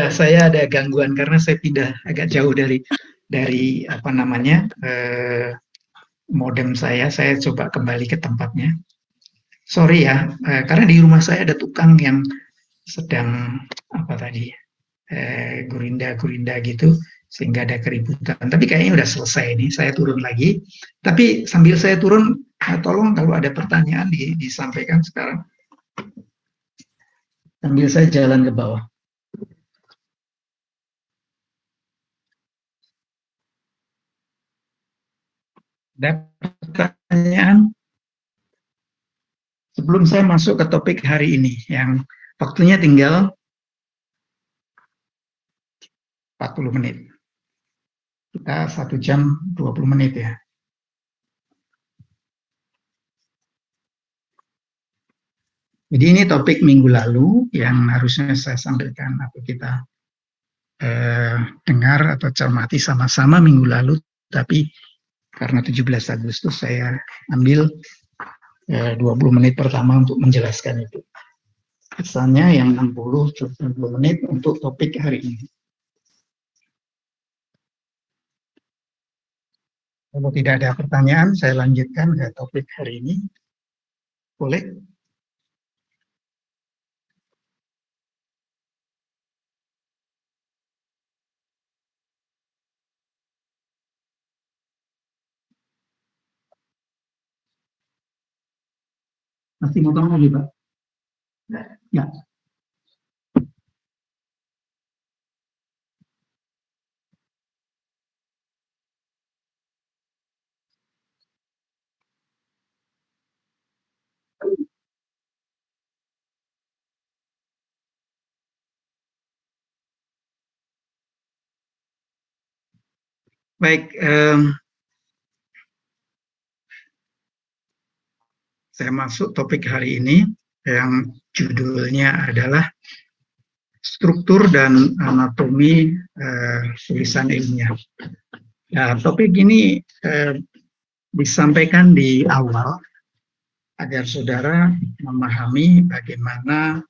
saya ada gangguan karena saya pindah agak jauh dari modem saya. Saya coba kembali ke tempatnya. Sorry ya, karena di rumah saya ada tukang yang sedang gurinda-gurinda gitu, sehingga ada keributan. Tapi kayaknya udah selesai nih, saya turun lagi. Tapi sambil saya turun, tolong kalau ada pertanyaan disampaikan sekarang. Sambil saya jalan ke bawah. Ada pertanyaan? Sebelum saya masuk ke topik hari ini, yang waktunya tinggal 40 menit. Kita 1 jam 20 menit ya. Jadi ini topik minggu lalu yang harusnya saya sampaikan atau kita dengar atau cermati sama-sama minggu lalu, tapi karena 17 Agustus saya ambil 20 menit pertama untuk menjelaskan itu. Kesannya yang 60-70 menit untuk topik hari ini. Kalau tidak ada pertanyaan, saya lanjutkan ke topik hari ini. Boleh? Masih motong lagi, Pak? Ya. Baik, saya masuk topik hari ini yang judulnya adalah struktur dan anatomi tulisan ilmiah. Nah, topik ini disampaikan di awal agar saudara memahami bagaimana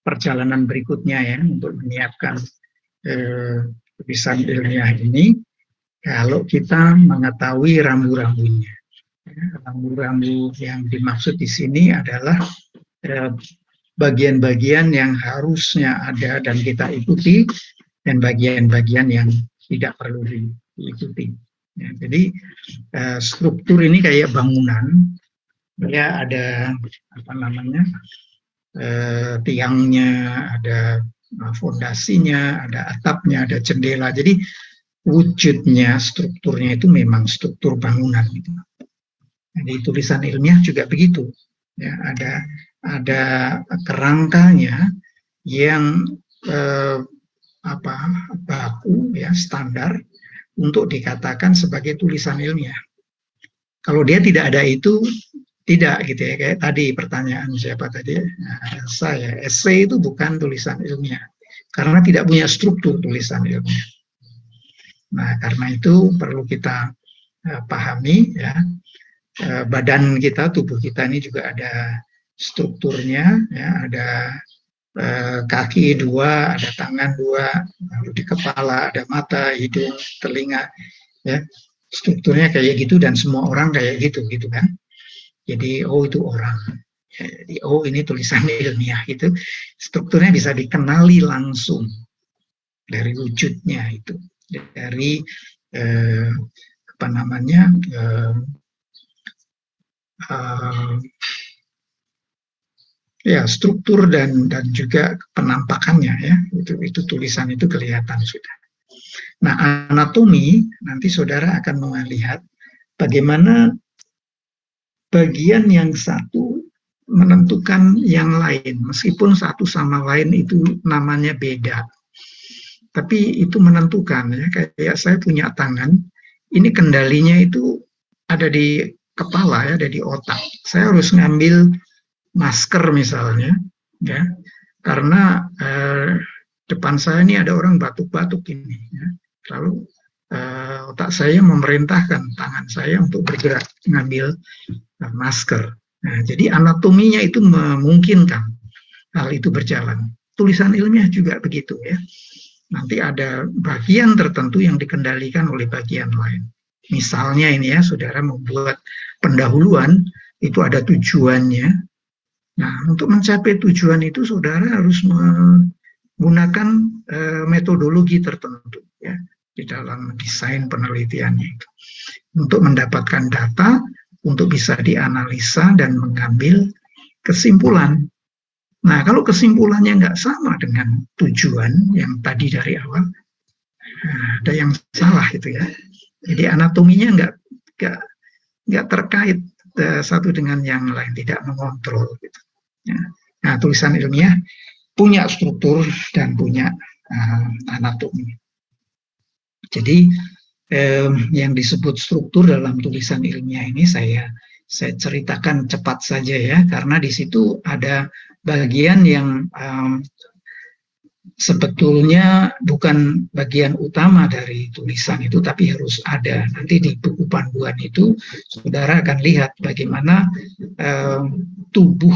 perjalanan berikutnya ya untuk menyiapkan tulisan ilmiah ini kalau kita mengetahui rambu-rambunya. Rambu-rambu yang dimaksud di sini adalah bagian-bagian yang harusnya ada dan kita ikuti dan bagian-bagian yang tidak perlu diikuti. Ya, jadi struktur ini kayak bangunan, ya ada apa namanya tiangnya, ada fondasinya, ada atapnya, ada jendela. Jadi wujudnya, strukturnya itu memang struktur bangunan. Gitu. Jadi tulisan ilmiah juga begitu. Ya, ada kerangkanya yang baku, ya standar untuk dikatakan sebagai tulisan ilmiah. Kalau dia tidak ada itu, tidak gitu ya. Kayak tadi pertanyaan siapa tadi? Saya. Essay itu bukan tulisan ilmiah karena tidak punya struktur tulisan ilmiah. Nah, karena itu perlu kita pahami ya. Badan kita, tubuh kita ini juga ada strukturnya, ya, ada kaki 2, ada tangan 2, lalu di kepala ada mata, hidung, telinga, ya strukturnya kayak gitu dan semua orang kayak gitu kan. Jadi itu orang. Jadi ini tulisan ilmiah itu strukturnya bisa dikenali langsung dari wujudnya itu, dari apa namanya ya struktur dan juga penampakannya ya itu tulisan itu kelihatan sudah. Nah, anatomi nanti saudara akan melihat bagaimana bagian yang satu menentukan yang lain meskipun satu sama lain itu namanya beda. Tapi itu menentukan ya, kayak saya punya tangan, ini kendalinya itu ada di kepala ya, ada di otak. Saya harus ngambil masker misalnya, ya, karena depan saya ini ada orang batuk-batuk ini, ya. Lalu otak saya memerintahkan tangan saya untuk bergerak ngambil masker. Nah, jadi anatominya itu memungkinkan hal itu berjalan. Tulisan ilmiah juga begitu ya. Nanti ada bagian tertentu yang dikendalikan oleh bagian lain. Misalnya ini ya, saudara membuat pendahuluan, itu ada tujuannya. Nah, untuk mencapai tujuan itu saudara harus menggunakan metodologi tertentu ya di dalam desain penelitiannya itu. Untuk mendapatkan data, untuk bisa dianalisa dan mengambil kesimpulan. Nah, kalau kesimpulannya nggak sama dengan tujuan yang tadi dari awal, ada yang salah itu ya. Jadi anatominya nggak terkait satu dengan yang lain, tidak mengontrol. Gitu. Ya. Nah, tulisan ilmiah punya struktur dan punya anatomi. Jadi yang disebut struktur dalam tulisan ilmiah ini saya ceritakan cepat saja ya, karena di situ ada bagian yang sebetulnya bukan bagian utama dari tulisan itu, tapi harus ada. Nanti di buku panduan itu, saudara akan lihat bagaimana tubuh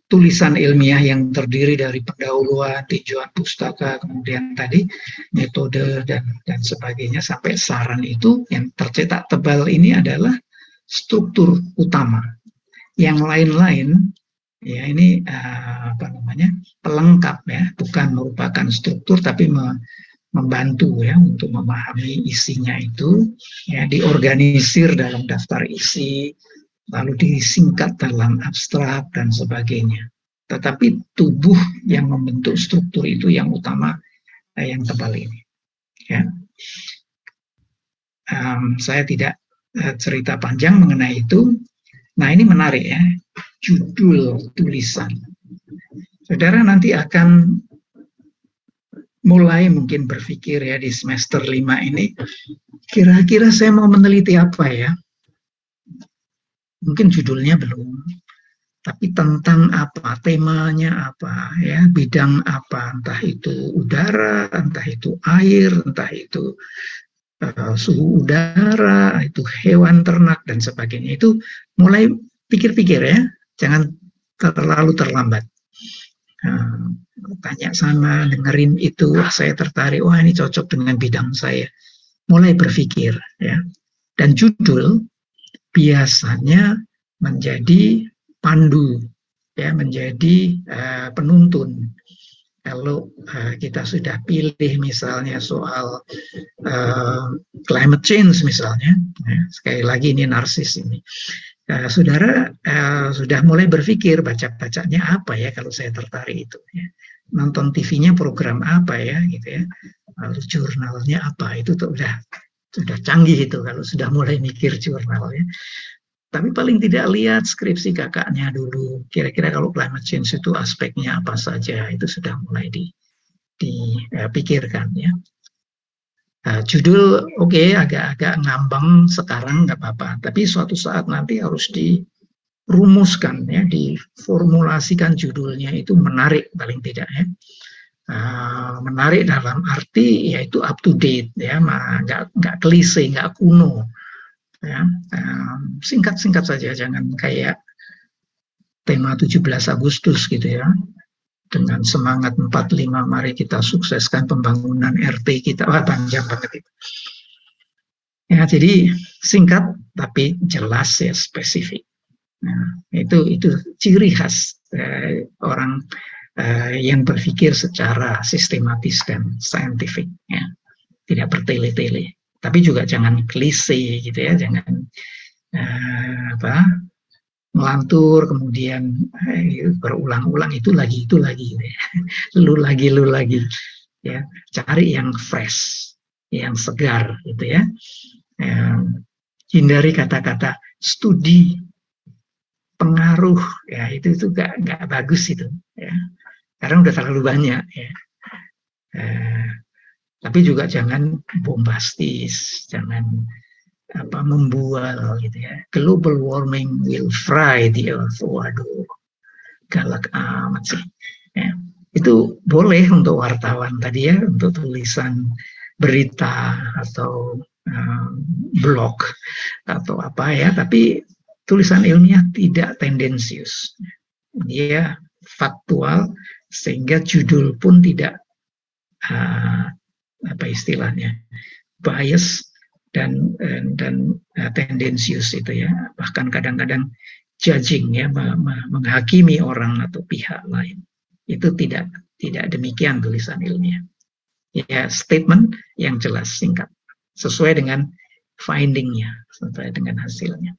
tulisan ilmiah yang terdiri dari pendahuluan, tinjauan pustaka, kemudian tadi metode dan sebagainya sampai saran itu yang tercetak tebal ini adalah struktur utama. Yang lain-lain ya ini pelengkap ya, bukan merupakan struktur tapi membantu ya untuk memahami isinya itu ya, diorganisir dalam daftar isi, lalu disingkat dalam abstrak dan sebagainya. Tetapi tubuh yang membentuk struktur itu yang utama, yang tebal ini. Ya. Saya tidak cerita panjang mengenai itu. Nah, ini menarik ya, judul tulisan. Saudara nanti akan mulai mungkin berpikir ya di semester 5 ini, kira-kira saya mau meneliti apa ya? Mungkin judulnya belum, tapi tentang apa, temanya apa, ya, bidang apa, entah itu udara, entah itu air, entah itu suhu udara, itu hewan ternak dan sebagainya. Itu mulai pikir-pikir ya, jangan terlalu terlambat. Tanya sana, dengerin itu, wah saya tertarik, wah ini cocok dengan bidang saya. Mulai berpikir ya. Dan judul biasanya menjadi pandu ya, menjadi penuntun. Kalau kita sudah pilih misalnya soal climate change misalnya, ya, sekali lagi ini narsis ini, saudara sudah mulai berpikir baca-bacanya apa ya kalau saya tertarik itu, ya. Nonton TV-nya program apa ya gitu ya, lalu jurnalnya apa, itu tuh sudah canggih itu kalau sudah mulai mikir jurnal ya. Tapi paling tidak lihat skripsi kakaknya dulu. Kira-kira kalau climate change itu aspeknya apa saja, itu sudah mulai dipikirkan ya. Judul oke, agak-agak ngambang sekarang nggak apa-apa. Tapi suatu saat nanti harus dirumuskan ya, diformulasikan judulnya itu menarik paling tidak ya. Menarik dalam arti yaitu up to date ya, nggak klise, nggak kuno. Ya, singkat-singkat saja, jangan kayak tema 17 Agustus gitu ya, dengan semangat 45 mari kita sukseskan pembangunan RT kita, wah panjang banget itu. Ya, jadi singkat tapi jelas ya, spesifik. Nah, itu ciri khas orang yang berpikir secara sistematis dan saintifik ya, tidak bertele-tele. Tapi juga jangan klise gitu ya, jangan melantur kemudian berulang-ulang itu lagi gitu ya. lu lagi ya, cari yang fresh, yang segar gitu ya. Hindari kata-kata studi pengaruh ya, itu nggak bagus itu ya, karena udah terlalu banyak ya. Tapi juga jangan bombastis, jangan membual gitu ya. Global warming will fry the earth. Waduh, galak amat sih. Ya. Itu boleh untuk wartawan tadi ya, untuk tulisan berita atau blog atau apa ya. Tapi tulisan ilmiah tidak tendensius. Dia faktual sehingga judul pun tidak apa istilahnya, bias dan tendensius itu ya, bahkan kadang-kadang judging ya, menghakimi orang atau pihak lain. Itu tidak demikian tulisan ilmiah. Ya, statement yang jelas, singkat, sesuai dengan findingnya, sesuai dengan hasilnya.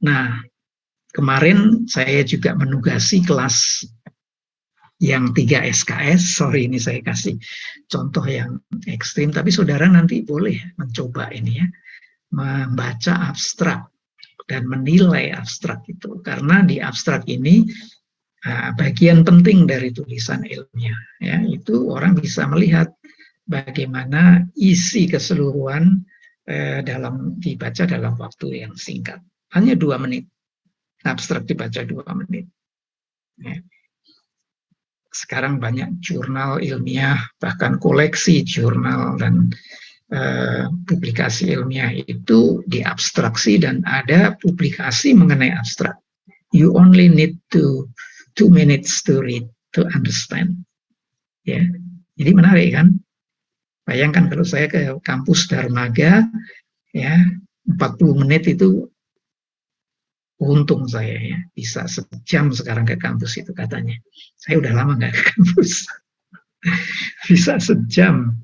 Nah, kemarin saya juga menugasi kelas yang 3 SKS, sorry ini saya kasih contoh yang ekstrim, tapi saudara nanti boleh mencoba ini ya, membaca abstrak dan menilai abstrak itu, karena di abstrak ini bagian penting dari tulisan ilmiah ya, itu orang bisa melihat bagaimana isi keseluruhan dibaca dalam waktu yang singkat, hanya 2 menit, abstrak dibaca 2 menit ya. Sekarang banyak jurnal ilmiah, bahkan koleksi jurnal dan publikasi ilmiah itu diabstraksi dan ada publikasi mengenai abstrak. You only need 2 minutes to read, to understand. Ya, jadi menarik kan? Bayangkan kalau saya ke kampus Darmaga, ya 40 menit itu untung saya ya, bisa sejam sekarang ke kampus itu katanya. Saya udah lama nggak ke kampus. Bisa sejam.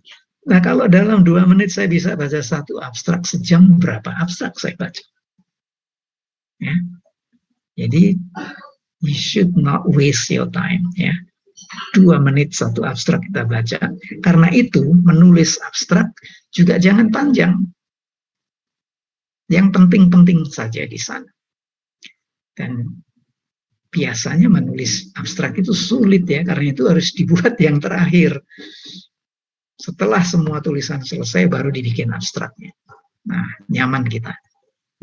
Nah kalau dalam 2 menit saya bisa baca 1 abstrak, sejam berapa abstrak saya baca? Ya. Jadi you should not waste your time ya. 2 menit 1 abstrak kita baca. Karena itu menulis abstrak juga jangan panjang. Yang penting-penting saja di sana. Dan biasanya menulis abstrak itu sulit ya, karena itu harus dibuat yang terakhir. Setelah semua tulisan selesai baru dibikin abstraknya. Nah, nyaman kita.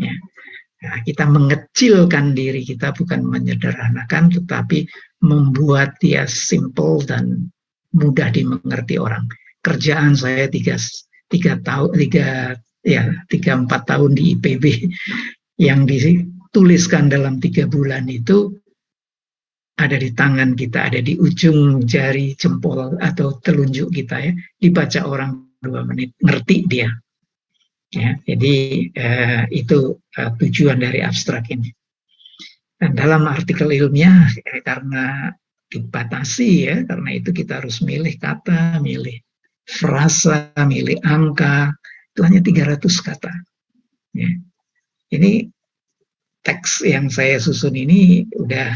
Ya. Nah, kita mengecilkan diri kita, bukan menyederhanakan, tetapi membuat dia simple dan mudah dimengerti orang. Kerjaan saya 3-4 tahun di IPB yang dituliskan dalam 3 bulan itu ada di tangan kita, ada di ujung jari jempol atau telunjuk kita ya, dibaca orang 2 menit, ngerti dia. Ya, jadi itu tujuan dari abstrak ini. Dan dalam artikel ilmiah karena dibatasi ya, karena itu kita harus milih kata, milih frasa, milih angka, itu hanya 300 kata. Ya. Ini teks yang saya susun ini udah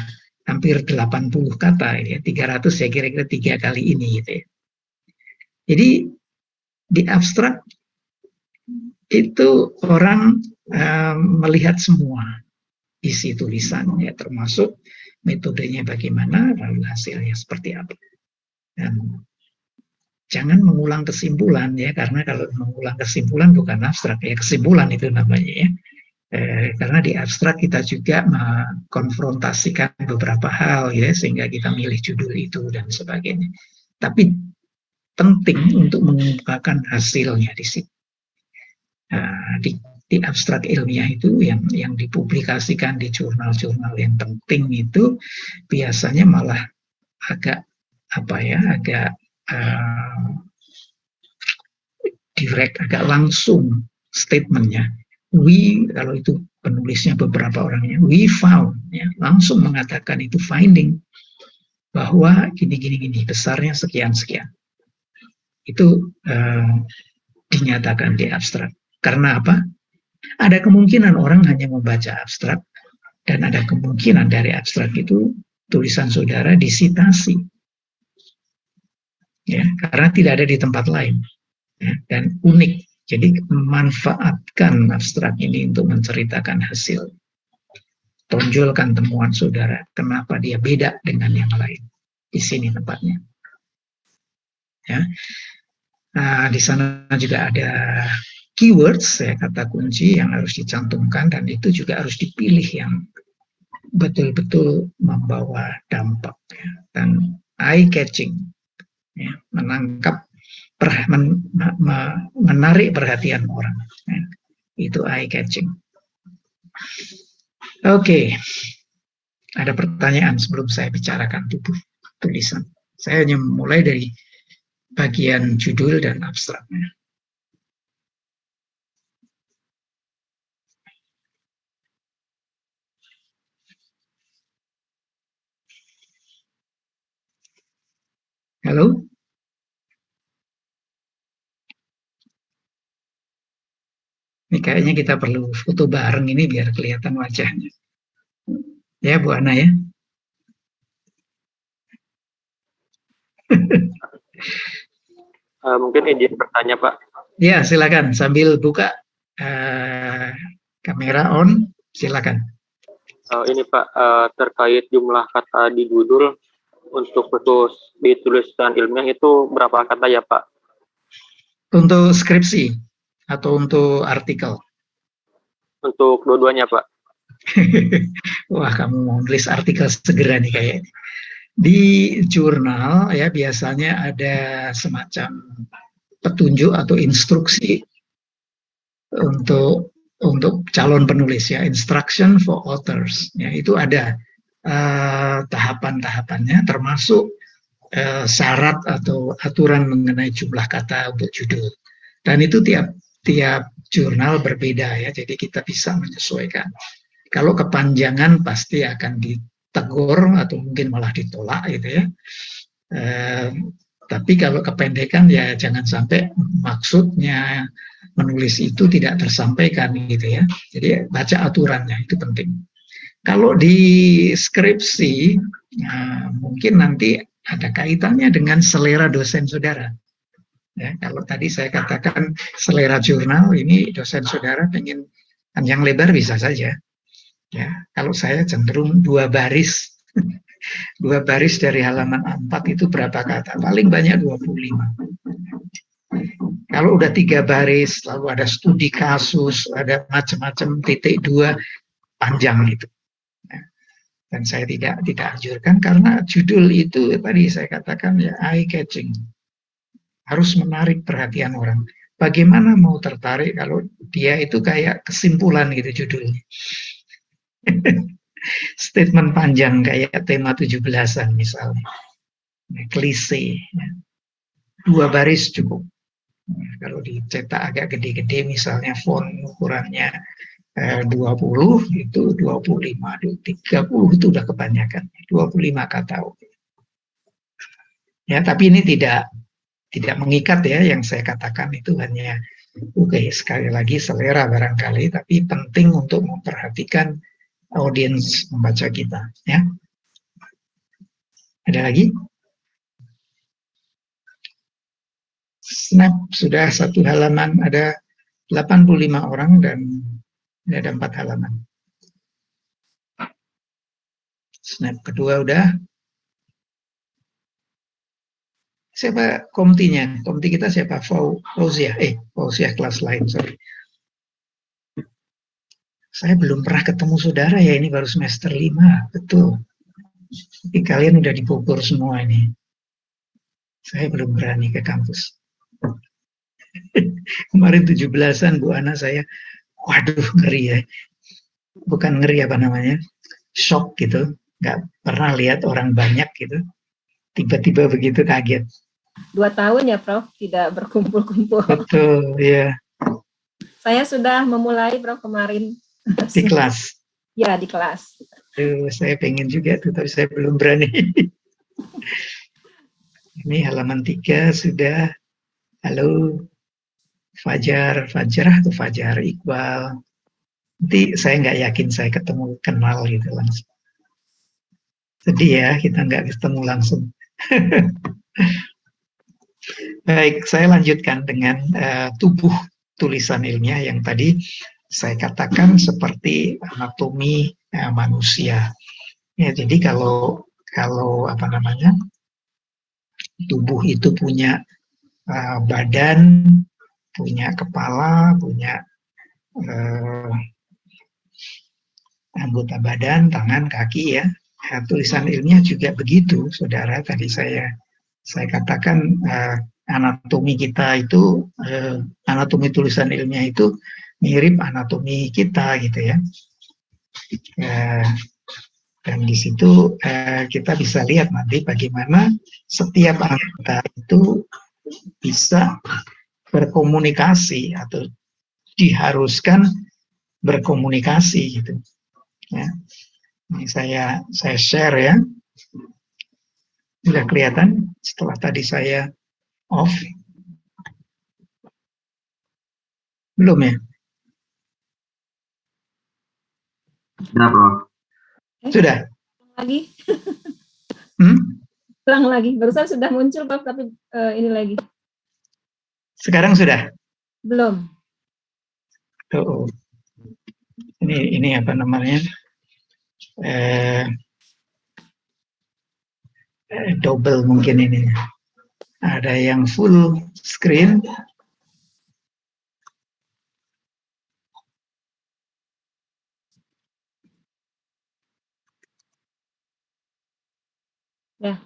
hampir 80 kata ya, 300 ya kira-kira 3 kali ini gitu ya. Jadi di abstrak itu orang melihat semua isi tulisan ya, termasuk metodenya bagaimana, lalu hasilnya seperti apa. Dan jangan mengulang kesimpulan ya, karena kalau mengulang kesimpulan bukan abstrak ya, kesimpulan itu namanya ya. Karena di abstrak kita juga mengkonfrontasikan beberapa hal ya, sehingga kita milih judul itu dan sebagainya. Tapi penting untuk mengungkapkan hasilnya di situ. Di abstrak ilmiah itu yang dipublikasikan di jurnal-jurnal yang penting itu biasanya malah agak direct, agak langsung statementnya. Kalau itu penulisnya beberapa orangnya, we found, ya, langsung mengatakan itu finding bahwa gini, besarnya sekian. Itu dinyatakan di abstrak. Karena apa? Ada kemungkinan orang hanya membaca abstrak, dan ada kemungkinan dari abstrak itu tulisan saudara disitasi. Ya, karena tidak ada di tempat lain. Ya, dan unik. Jadi memanfaatkan abstrak ini untuk menceritakan hasil. Tonjolkan temuan saudara, kenapa dia beda dengan yang lain. Di sini tempatnya. Ya. Nah, di sana juga ada keywords, ya, kata kunci yang harus dicantumkan, dan itu juga harus dipilih yang betul-betul membawa dampak ya, dan eye catching, ya, menarik perhatian orang, ya, itu eye catching. Oke. Ada pertanyaan sebelum saya bicarakan tulisan. Saya hanya mulai dari bagian judul dan abstraknya. Halo? Ini kayaknya kita perlu foto bareng ini biar kelihatan wajahnya. Ya, Bu Ana ya. Mungkin izin bertanya, Pak. Ya, silakan. Sambil buka kamera on, silakan. Ini Pak, terkait jumlah kata di judul untuk khusus di tulisan ilmiah itu berapa kata ya Pak? Untuk skripsi atau untuk artikel? Untuk dua-duanya Pak. Wah, kamu mau nulis artikel segera nih kayaknya. Di jurnal ya biasanya ada semacam petunjuk atau instruksi untuk calon penulis ya, instruction for authors ya, itu ada tahapan-tahapannya, termasuk syarat atau aturan mengenai jumlah kata untuk judul, dan itu tiap jurnal berbeda ya, jadi kita bisa menyesuaikan. Kalau kepanjangan pasti akan ditegur atau mungkin malah ditolak gitu ya. Tapi kalau kependekan ya jangan sampai maksudnya menulis itu tidak tersampaikan gitu ya. Jadi baca aturannya itu penting. Kalau di skripsi mungkin nanti ada kaitannya dengan selera dosen saudara. Ya, kalau tadi saya katakan selera jurnal, ini dosen saudara pengen panjang lebar bisa saja. Ya, kalau saya cenderung 2 baris 2 baris dari halaman A4 itu berapa kata? Paling banyak 25. Kalau udah 3 baris, lalu ada studi kasus, ada macam-macam titik 2, panjang gitu. Dan saya tidak anjurkan karena judul itu tadi saya katakan ya eye catching. Harus menarik perhatian orang. Bagaimana mau tertarik kalau dia itu kayak kesimpulan gitu judulnya. Statement panjang kayak tema 17-an misalnya. Klise. 2 baris cukup. Kalau dicetak agak gede-gede misalnya font ukurannya 20 itu 25, 30 itu udah kebanyakan. 25 kata. Ya, tapi ini tidak mengikat ya, yang saya katakan itu hanya sekali lagi selera barangkali, tapi penting untuk memperhatikan audiens membaca kita ya. Ada lagi? Snap sudah 1 halaman, ada 85 orang dan ada 4 halaman. Snap kedua udah. Siapa komtinya? Komti kita siapa? Fauziah. Fauziah kelas lain, sorry. Saya belum pernah ketemu saudara ya, ini baru semester 5, betul. Tapi kalian udah di Bogor semua ini. Saya belum berani ke kampus. Kemarin 17-an Bu Ana saya, waduh ngeri ya. Bukan ngeri apa namanya, shock gitu. Nggak pernah lihat orang banyak gitu. Tiba-tiba begitu kaget. 2 tahun ya Prof, tidak berkumpul-kumpul. Betul, ya. Saya sudah memulai Prof kemarin. Di kelas. Ya, di kelas. Saya pengen juga tuh, tapi saya belum berani. Ini halaman 3 sudah. Halo, Fajar atau Fajar, Iqbal. Nanti saya nggak yakin saya kenal gitu langsung. Sedih ya, kita nggak ketemu langsung. Baik, saya lanjutkan dengan tubuh tulisan ilmiah yang tadi saya katakan seperti anatomi manusia. Ya, jadi kalau apa namanya, tubuh itu punya badan, punya kepala, punya anggota badan, tangan, kaki ya. Tulisan ilmiah juga begitu, saudara. Tadi saya katakan anatomi kita itu, anatomi tulisan ilmiah itu mirip anatomi kita gitu ya. Dan di situ kita bisa lihat nanti bagaimana setiap anggota itu bisa berkomunikasi atau diharuskan berkomunikasi gitu. Ya. Ini saya share ya. Sudah kelihatan setelah tadi saya off? Belum ya? Sudah, Prof. Sudah? Lagi? Ulang lagi. Barusan sudah muncul, Prof, tapi ini lagi. Sekarang sudah? Belum. Oh. Ini apa namanya? Double mungkin ini. Ada yang full screen. Ya,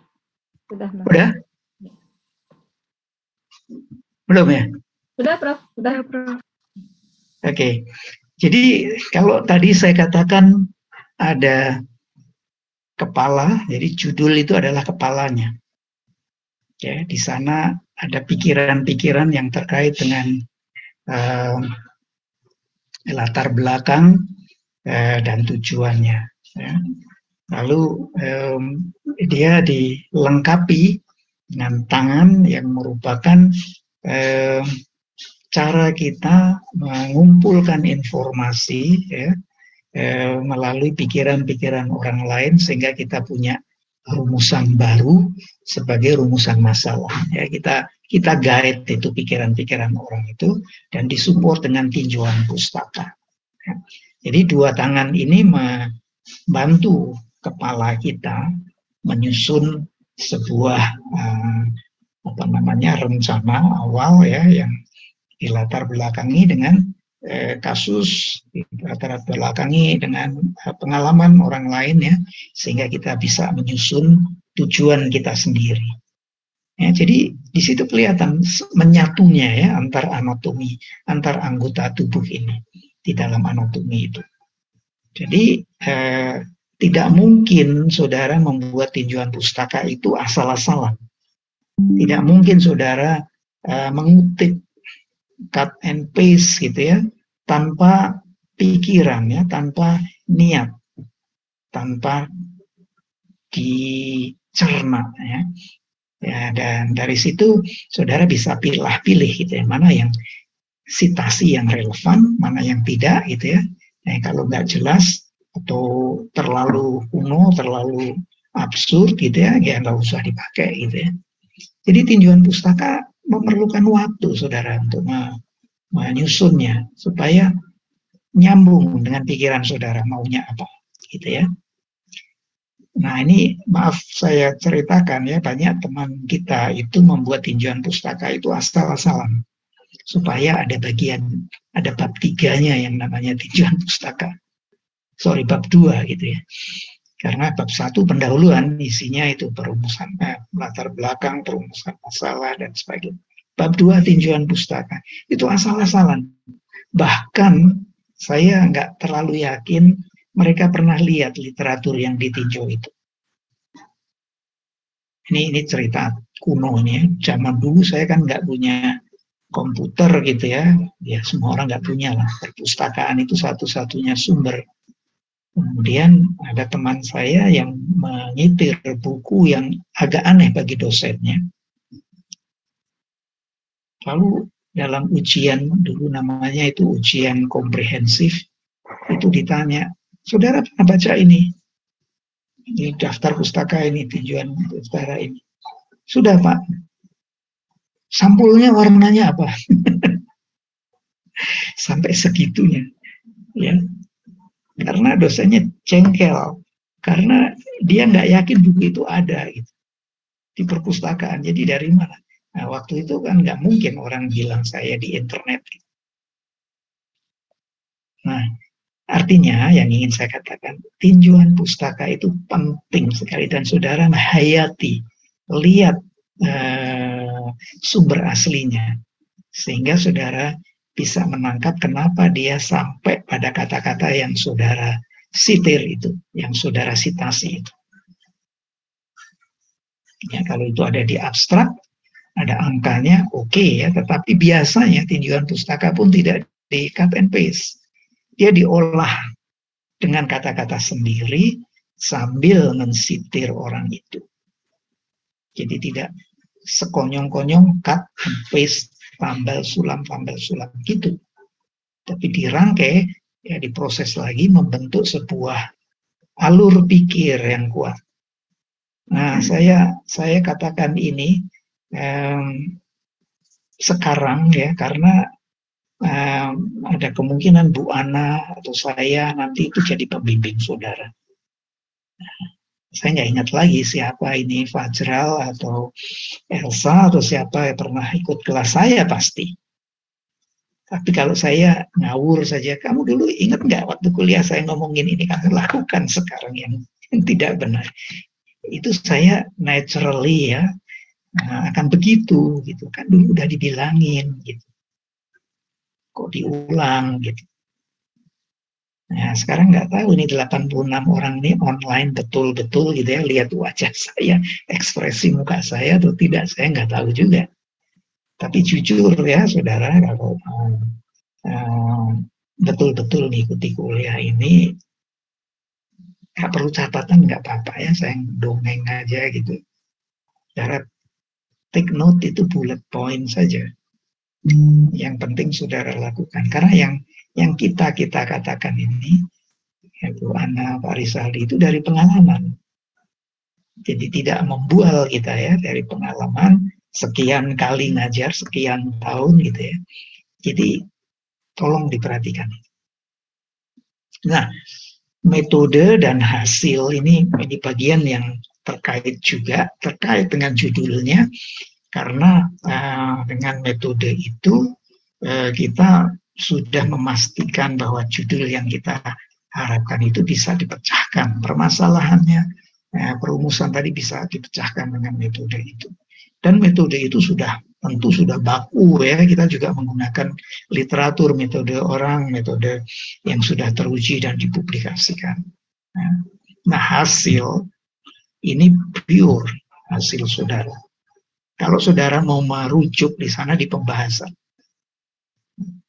sudah. Udah? Belum ya? Sudah, Prof. Sudah, Prof. Oke. Jadi kalau tadi saya katakan ada kepala, jadi judul itu adalah kepalanya. Ya, di sana ada pikiran-pikiran yang terkait dengan latar belakang dan tujuannya. Ya. Lalu dia dilengkapi dengan tangan yang merupakan cara kita mengumpulkan informasi ya, melalui pikiran-pikiran orang lain sehingga kita punya rumusan baru sebagai rumusan masalah. Ya, kita guide itu pikiran-pikiran orang itu dan disupport dengan tinjauan pustaka. Ya. Jadi 2 tangan ini membantu kepala kita menyusun sebuah rencana awal ya yang dilatar belakangi dengan kasus, dilatar belakangi dengan pengalaman orang lain ya, sehingga kita bisa menyusun tujuan kita sendiri. Ya, jadi di situ kelihatan menyatunya ya antar anatomi, antar anggota tubuh ini di dalam anatomi itu. Jadi tidak mungkin saudara membuat tinjauan pustaka itu asal-asalan. Tidak mungkin saudara mengutip cut and paste gitu ya, tanpa pikiran ya, tanpa niat, tanpa dicerna ya. Ya, dan dari situ saudara bisa pilih gitu ya, mana yang sitasi yang relevan, mana yang tidak gitu ya. Nah, kalau nggak jelas atau terlalu kuno, terlalu absurd gitu ya nggak usah dipakai gitu ya. Jadi tinjauan pustaka memerlukan waktu saudara untuk menyusunnya supaya nyambung dengan pikiran saudara maunya apa gitu ya. Nah ini maaf saya ceritakan ya, banyak teman kita itu membuat tinjauan pustaka itu asal-asalan supaya ada bab 3-nya yang namanya tinjauan pustaka. Bab 2 gitu ya. Karena bab 1 pendahuluan isinya itu perumusan latar belakang, perumusan masalah dan sebagainya. Bab 2 tinjauan pustaka itu asal-asalan. Bahkan saya nggak terlalu yakin mereka pernah lihat literatur yang ditinjau itu. Ini cerita kuno nih ya. Zaman dulu saya kan nggak punya komputer gitu ya. Ya semua orang nggak punya lah. Perpustakaan itu satu-satunya sumber. Kemudian ada teman saya yang menyitir buku yang agak aneh bagi dosennya. Lalu dalam ujian, dulu namanya itu ujian komprehensif, itu ditanya, saudara pernah baca ini? Ini daftar pustaka ini, tinjauan pustaka ini. Sudah Pak. Sampulnya warnanya apa? Sampai segitunya. Ya. Karena dosennya jengkel. Karena dia nggak yakin buku itu ada gitu, di perpustakaan. Jadi dari mana? Nah, waktu itu kan nggak mungkin orang bilang saya di internet. Nah, artinya yang ingin saya katakan, tinjauan pustaka itu penting sekali dan saudara hayati, lihat sumber aslinya, sehingga saudara bisa menangkap kenapa dia sampai pada kata-kata yang saudara sitir itu, yang saudara sitasi itu. Ya, kalau itu ada di abstrak, ada angkanya, oke ya, tetapi biasanya tinjauan pustaka pun tidak di cut and paste. Dia diolah dengan kata-kata sendiri sambil mensitir orang itu. Jadi tidak sekonyong-konyong cut and paste, tambal sulam gitu. Tapi dirangkai, ya diproses lagi membentuk sebuah alur pikir yang kuat. Nah, saya katakan ini sekarang ya karena ada kemungkinan Bu Ana atau saya nanti itu jadi pembimbing saudara. Saya nggak ingat lagi siapa ini, Fajral atau Elsa atau siapa yang pernah ikut kelas saya pasti. Tapi kalau saya ngawur saja, kamu dulu ingat nggak waktu kuliah saya ngomongin ini, kamu lakukan sekarang yang tidak benar. Itu saya naturally ya akan begitu gitu kan, dulu udah dibilangin gitu. Kok diulang gitu. Nah, sekarang nggak tahu ini 86 orang ini online betul-betul gitu ya, lihat wajah saya, ekspresi muka saya atau tidak, saya nggak tahu juga. Tapi jujur ya saudara, kalau betul-betul mengikuti kuliah ini, nggak perlu catatan, nggak apa-apa ya, saya dongeng aja gitu. Saudara take note itu bullet point saja. Yang penting saudara lakukan. Karena yang kita katakan ini, ya Bu Ana, Pak Rizaldi, itu dari pengalaman. Jadi tidak membual kita ya, dari pengalaman sekian kali ngajar, sekian tahun gitu ya. Jadi tolong diperhatikan. Nah, metode dan hasil ini bagian yang terkait dengan judulnya, karena dengan metode itu kita sudah memastikan bahwa judul yang kita harapkan itu bisa dipecahkan. Permasalahannya, perumusan tadi bisa dipecahkan dengan metode itu. Dan metode itu tentu sudah baku ya, kita juga menggunakan literatur, metode orang, metode yang sudah teruji dan dipublikasikan. Nah, hasil ini pure hasil saudara. Kalau saudara mau merujuk di sana di pembahasan,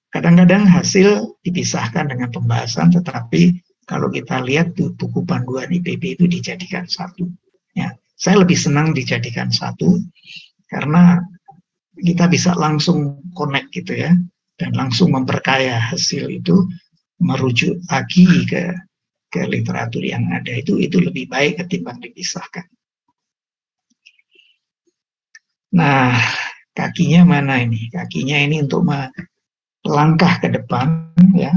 kadang-kadang hasil dipisahkan dengan pembahasan, tetapi kalau kita lihat di buku panduan IPB itu dijadikan satu. Ya, saya lebih senang dijadikan satu karena kita bisa langsung connect gitu ya, dan langsung memperkaya hasil itu, merujuk lagi ke literatur yang ada, itu lebih baik ketimbang dipisahkan. Nah, kakinya mana ini? Kakinya ini untuk melangkah ke depan ya.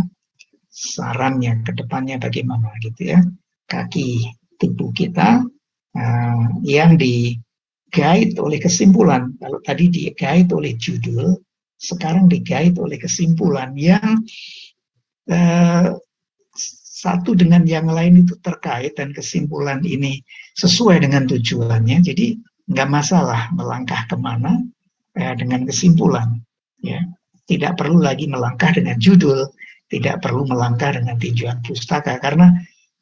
Sarannya ke depannya bagaimana gitu ya. Kaki tubuh kita yang di-guide oleh kesimpulan. Kalau tadi di-guide oleh judul, sekarang di-guide oleh kesimpulan yang satu dengan yang lain itu terkait, dan kesimpulan ini sesuai dengan tujuannya. Jadi nggak masalah melangkah kemana dengan kesimpulan. Ya, tidak perlu lagi melangkah dengan judul, tidak perlu melangkah dengan tinjauan pustaka, karena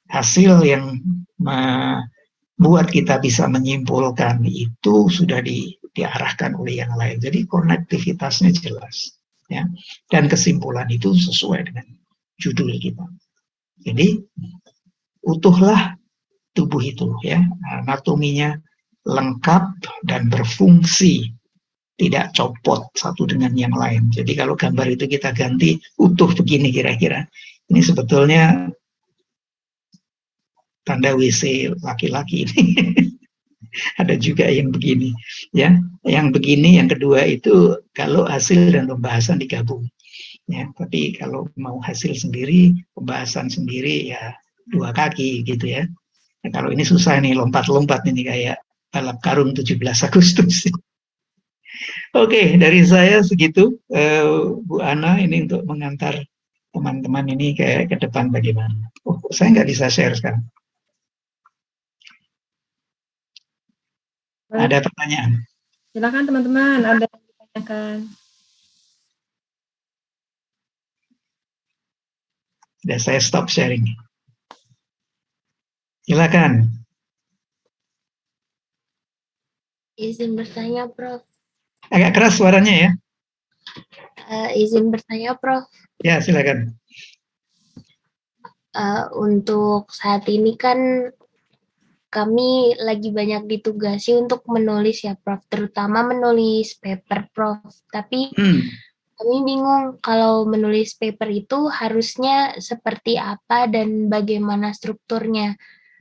hasil yang membuat kita bisa menyimpulkan itu sudah diarahkan oleh yang lain. Jadi konektivitasnya jelas, ya, dan kesimpulan itu sesuai dengan judul kita. Jadi utuhlah tubuh itu, ya, anatominya lengkap dan berfungsi, tidak copot satu dengan yang lain. Jadi kalau gambar itu kita ganti utuh begini kira-kira, ini sebetulnya tanda WC laki-laki ini. Ada juga yang begini, ya. Yang begini, yang kedua itu kalau hasil dan pembahasan digabung, ya. Tapi kalau mau hasil sendiri, pembahasan sendiri, ya dua kaki gitu ya. Nah, kalau ini susah nih, lompat-lompat ini kayak balap karung 17 Agustus. Oke, dari saya segitu, Bu Ana, ini untuk mengantar teman-teman ini ke depan bagaimana. Oh, saya nggak bisa share sekarang. Ada pertanyaan? Silakan teman-teman, ada yang ditanyakan. Sudah saya stop sharing. Silakan. Izin bertanya, Prof. Agak keras suaranya ya. Izin bertanya, Prof. Ya, silakan. Untuk saat ini kan kami lagi banyak ditugasi untuk menulis ya, Prof. Terutama menulis paper, Prof. Tapi kami bingung kalau menulis paper itu harusnya seperti apa dan bagaimana strukturnya.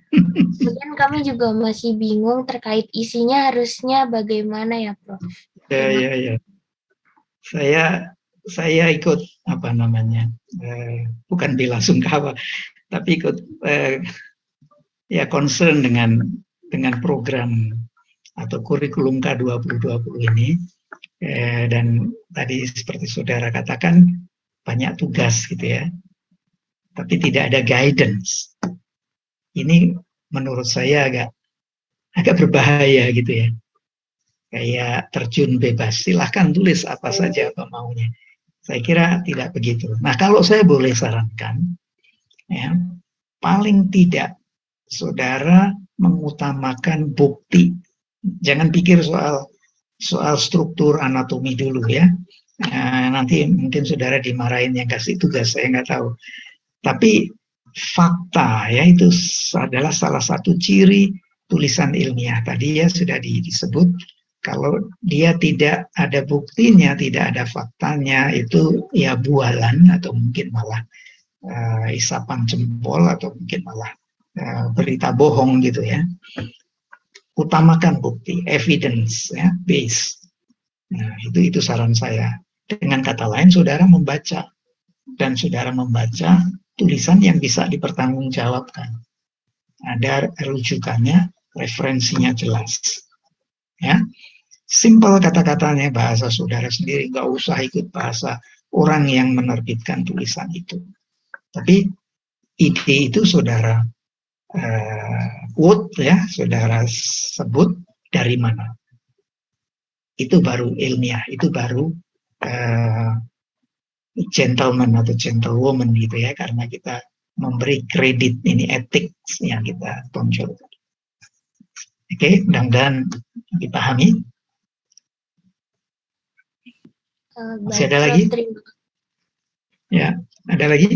Kemudian kami juga masih bingung terkait isinya harusnya bagaimana ya, Prof. Ya. Saya ikut apa namanya, bukan bela sungkawa, tapi ikut ya concern dengan program atau kurikulum K2020 ini, dan tadi seperti saudara katakan banyak tugas gitu ya, tapi tidak ada guidance. Ini menurut saya agak berbahaya gitu ya. Kayak terjun bebas, silahkan tulis apa saja apa maunya. Saya kira tidak begitu. Nah, kalau saya boleh sarankan, ya, paling tidak saudara mengutamakan bukti. Jangan pikir soal struktur anatomi dulu ya. Nanti mungkin saudara dimarahin yang kasih tugas, saya nggak tahu. Tapi fakta ya, itu adalah salah satu ciri tulisan ilmiah. Tadi ya sudah disebut, kalau dia tidak ada buktinya, tidak ada faktanya, itu ya bualan atau mungkin malah isapan jempol atau mungkin malah berita bohong gitu ya. Utamakan bukti, evidence ya, base. Nah, itu saran saya. Dengan kata lain, saudara membaca, dan saudara membaca tulisan yang bisa dipertanggungjawabkan. Ada rujukannya, referensinya jelas. Ya, simpel kata-katanya, bahasa saudara sendiri, nggak usah ikut bahasa orang yang menerbitkan tulisan itu. Tapi ide itu saudara quote ya, saudara sebut dari mana. Itu baru ilmiah, itu baru gentleman atau gentlewoman gitu ya, karena kita memberi kredit, ini etik yang kita tonjolkan. Oke, mudah-mudahan dipahami. Masih Baik, ada Prof, lagi? terima kasih. Ya, ada lagi?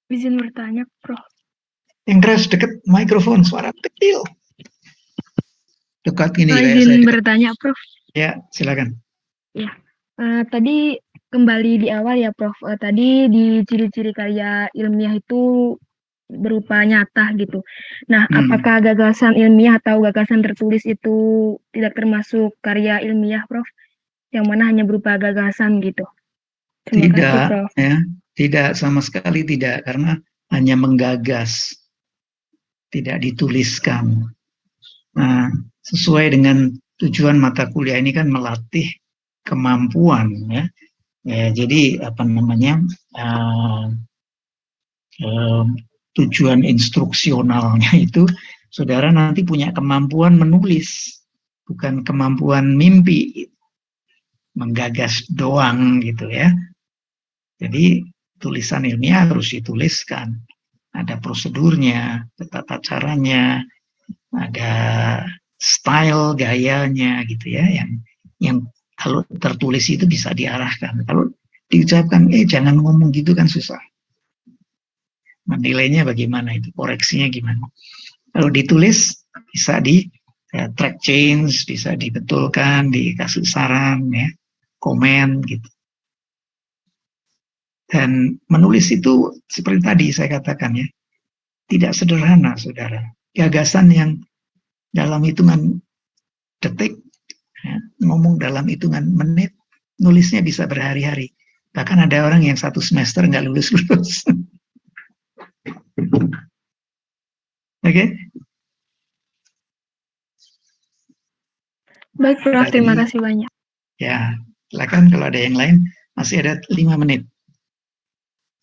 Izin bertanya, Prof. Yang keras deket mikrofon, suara kecil. Dekat ini. Izin bertanya, Prof. Ya, silakan. Tadi kembali di awal ya, Prof. Tadi di ciri-ciri karya ilmiah itu berupa nyata gitu. Nah, apakah gagasan ilmiah atau gagasan tertulis itu tidak termasuk karya ilmiah, Prof? Yang mana hanya berupa gagasan gitu. Terima kasih, Prof. Ya, tidak, sama sekali tidak, karena hanya menggagas, tidak dituliskan. Nah, sesuai dengan tujuan mata kuliah ini kan melatih kemampuan ya. Jadi apa namanya, tujuan instruksionalnya itu saudara nanti punya kemampuan menulis, bukan kemampuan mimpi menggagas doang gitu ya. Jadi tulisan ilmiah harus dituliskan, ada prosedurnya, tata caranya, ada style gayanya gitu ya, yang kalau tertulis itu bisa diarahkan. Kalau diucapkan jangan ngomong gitu kan susah. Menilainya bagaimana itu, koreksinya gimana. Kalau ditulis bisa di track change, bisa dibetulkan, dikasih saran ya, komen gitu. Dan menulis itu seperti tadi saya katakan ya, tidak sederhana saudara. Gagasan yang dalam hitungan detik, ya, ngomong dalam hitungan menit, nulisnya bisa berhari-hari. Bahkan ada orang yang 1 semester nggak lulus-lulus. Oke? Baik, Prof. Terima kasih banyak. Ya, silakan kalau ada yang lain. Masih ada 5 menit.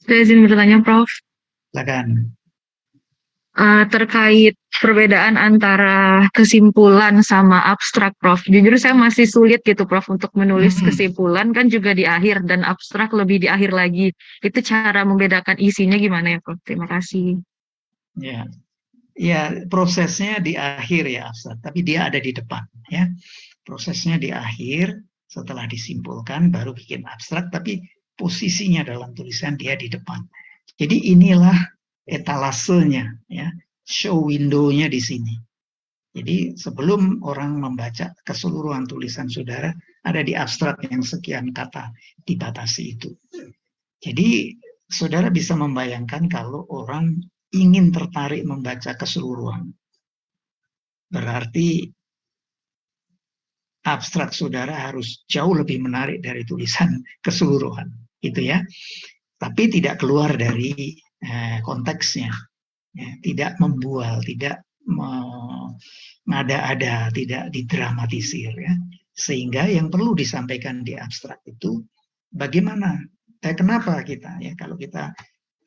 Saya izin bertanya, Prof. Silakan. Terkait perbedaan antara kesimpulan sama abstrak, Prof. Jujur saya masih sulit gitu, Prof, untuk menulis kesimpulan kan juga di akhir dan abstrak lebih di akhir lagi. Itu cara membedakan isinya gimana ya, Prof? Terima kasih. Ya, prosesnya di akhir ya abstrak, tapi dia ada di depan ya. Prosesnya di akhir, setelah disimpulkan baru bikin abstrak, tapi posisinya dalam tulisan dia di depan. Jadi inilah etalasenya ya, show window-nya di sini. Jadi sebelum orang membaca keseluruhan tulisan saudara, ada di abstrak yang sekian kata dibatasi itu. Jadi saudara bisa membayangkan kalau orang ingin tertarik membaca keseluruhan, berarti abstrak saudara harus jauh lebih menarik dari tulisan keseluruhan, gitu ya. Tapi tidak keluar dari konteksnya, ya, tidak membual, tidak mengada-ada, tidak didramatisir, ya. Sehingga yang perlu disampaikan di abstrak itu bagaimana, kenapa kita, ya kalau kita,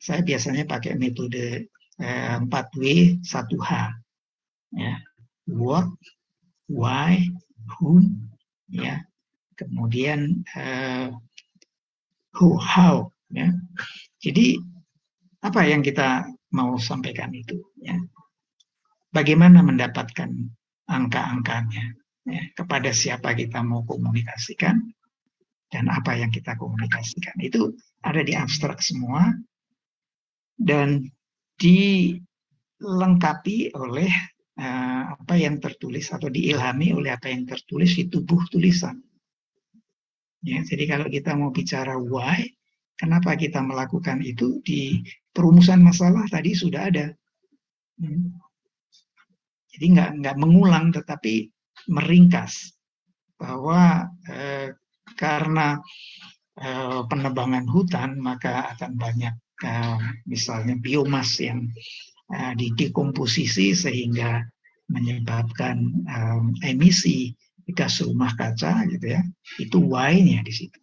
saya biasanya pakai metode 4W 1H, ya, what, why, whom, ya, kemudian who, how, ya. Jadi apa yang kita mau sampaikan itu, ya. Bagaimana mendapatkan angka-angkanya, ya, kepada siapa kita mau komunikasikan dan apa yang kita komunikasikan itu ada di abstrak semua dan dilengkapi oleh apa yang tertulis atau diilhami oleh apa yang tertulis di tubuh tulisan. Ya, jadi kalau kita mau bicara why, kenapa kita melakukan itu, di perumusan masalah tadi sudah ada. Jadi nggak mengulang, tetapi meringkas bahwa karena penebangan hutan, maka akan banyak misalnya biomas yang didekomposisi sehingga menyebabkan emisi gas rumah kaca gitu ya. Itu why-nya di situ.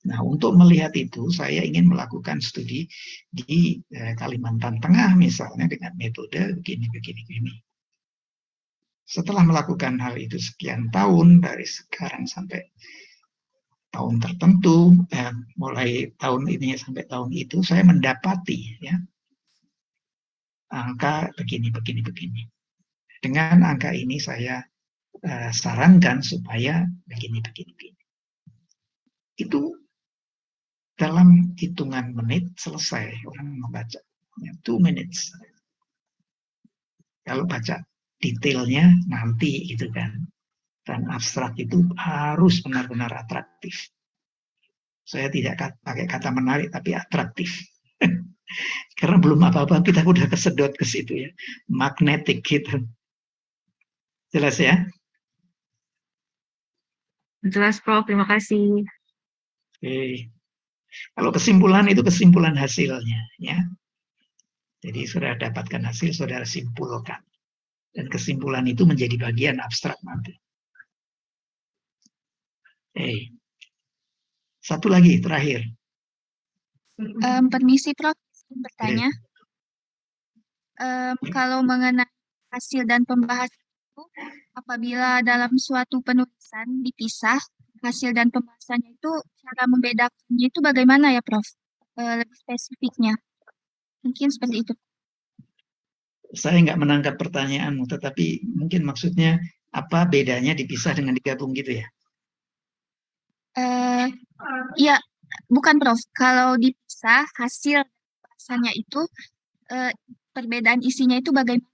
Nah, untuk melihat itu saya ingin melakukan studi di Kalimantan Tengah misalnya dengan metode begini. Setelah melakukan hal itu sekian tahun, dari sekarang sampai tahun tertentu, mulai tahun ini sampai tahun itu, saya mendapati ya angka begini. Dengan angka ini saya sarankan supaya begini. Itu dalam hitungan menit selesai orang membaca. 2 minutes. Kalau baca detailnya nanti gitu kan. Dan abstrak itu harus benar-benar atraktif. Saya tidak pakai kata menarik, tapi atraktif. Karena belum apa-apa kita udah kesedot ke situ ya. Magnetik gitu. Jelas ya? Jelas, Prof. Terima kasih. Oke. Kalau kesimpulan itu kesimpulan hasilnya ya. Jadi sudah dapatkan hasil, saudara simpulkan. Dan kesimpulan itu menjadi bagian abstrak nanti. Satu lagi terakhir. Permisi Prof, bertanya. Kalau mengenai hasil dan pembahasan itu, apabila dalam suatu penulisan dipisah, hasil dan pembahasannya itu, cara membedakannya itu bagaimana ya Prof? Lebih spesifiknya. Mungkin seperti itu. Saya nggak menangkap pertanyaanmu, tetapi mungkin maksudnya apa bedanya dipisah dengan digabung gitu ya? Ya, bukan Prof. Kalau dipisah, hasil pembahasannya itu, perbedaan isinya itu bagaimana?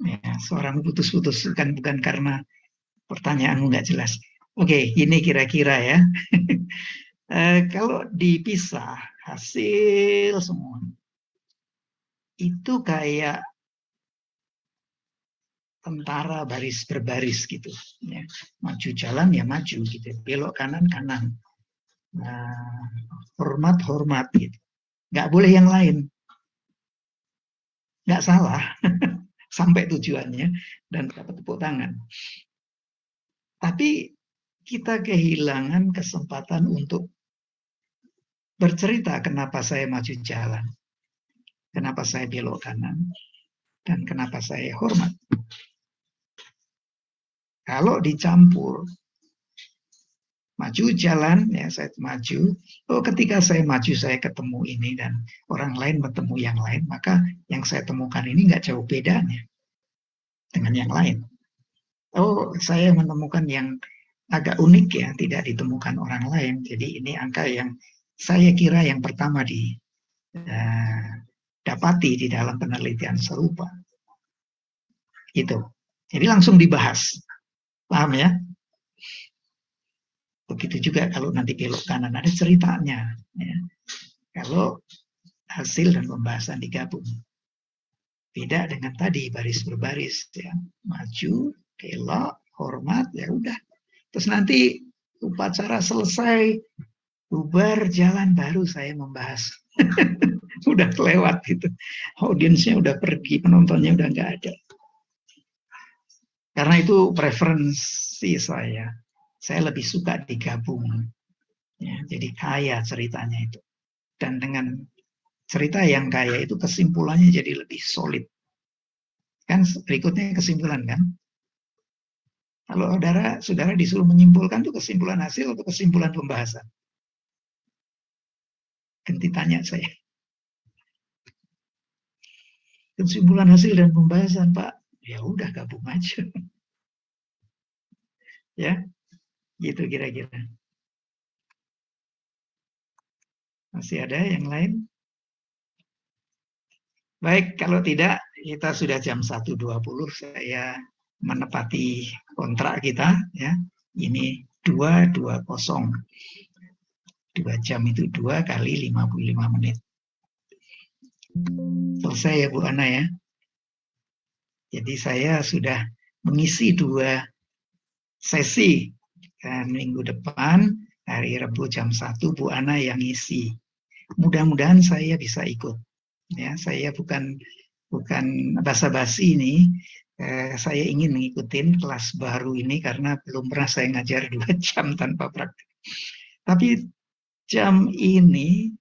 Ya, suaramu putus-putus, bukan karena pertanyaanmu nggak jelas. Oke, ini kira-kira ya. Kalau dipisah hasil semua itu kayak tentara baris berbaris gitu ya. Maju jalan ya maju gitu, belok kanan hormat gitu, nggak boleh yang lain, nggak salah. Sampai tujuannya dan dapat tepuk tangan. Tapi kita kehilangan kesempatan untuk bercerita kenapa saya maju jalan, kenapa saya belok kanan, dan kenapa saya hormat. Kalau dicampur, maju jalan, ya saya maju. Oh, ketika saya maju, saya ketemu ini dan orang lain bertemu yang lain, maka yang saya temukan ini nggak jauh bedanya dengan yang lain. Oh, saya menemukan yang agak unik ya, tidak ditemukan orang lain. Jadi ini angka yang saya kira yang pertama didapati di dalam penelitian serupa. Gitu. Jadi langsung dibahas. Paham ya? Begitu juga kalau nanti belok kanan, ada ceritanya. Ya. Kalau hasil dan pembahasan digabung. Beda dengan tadi, baris berbaris. Ya. Maju, belok, hormat, ya udah. Terus nanti upacara selesai, bubar jalan, baru saya membahas. Udah kelewat gitu. Audiensnya udah pergi, penontonnya udah nggak ada. Karena itu preferensi saya. Saya lebih suka digabung. Ya, jadi kaya ceritanya itu. Dan dengan cerita yang kaya itu kesimpulannya jadi lebih solid. Kan berikutnya kesimpulan kan. Kalau saudara disuruh menyimpulkan itu kesimpulan hasil atau kesimpulan pembahasan? Ganti tanya saya. Kesimpulan hasil dan pembahasan, Pak. Ya udah gabung aja. Ya, gitu kira-kira. Masih ada yang lain? Baik, kalau tidak, kita sudah jam 1.20. Saya menepati kontrak kita. Ya, ini 2.20. 2 jam itu 2 kali 55 menit. Selesai ya Bu Ana ya. Jadi saya sudah mengisi 2 sesi. Dan minggu depan Hari Rabu jam 1 Bu Ana yang ngisi. Mudah-mudahan saya bisa ikut. Ya, saya bukan basa-basi ini. Saya ingin mengikuti kelas baru ini karena belum pernah saya ngajar 2 jam tanpa praktik. Tapi jam ini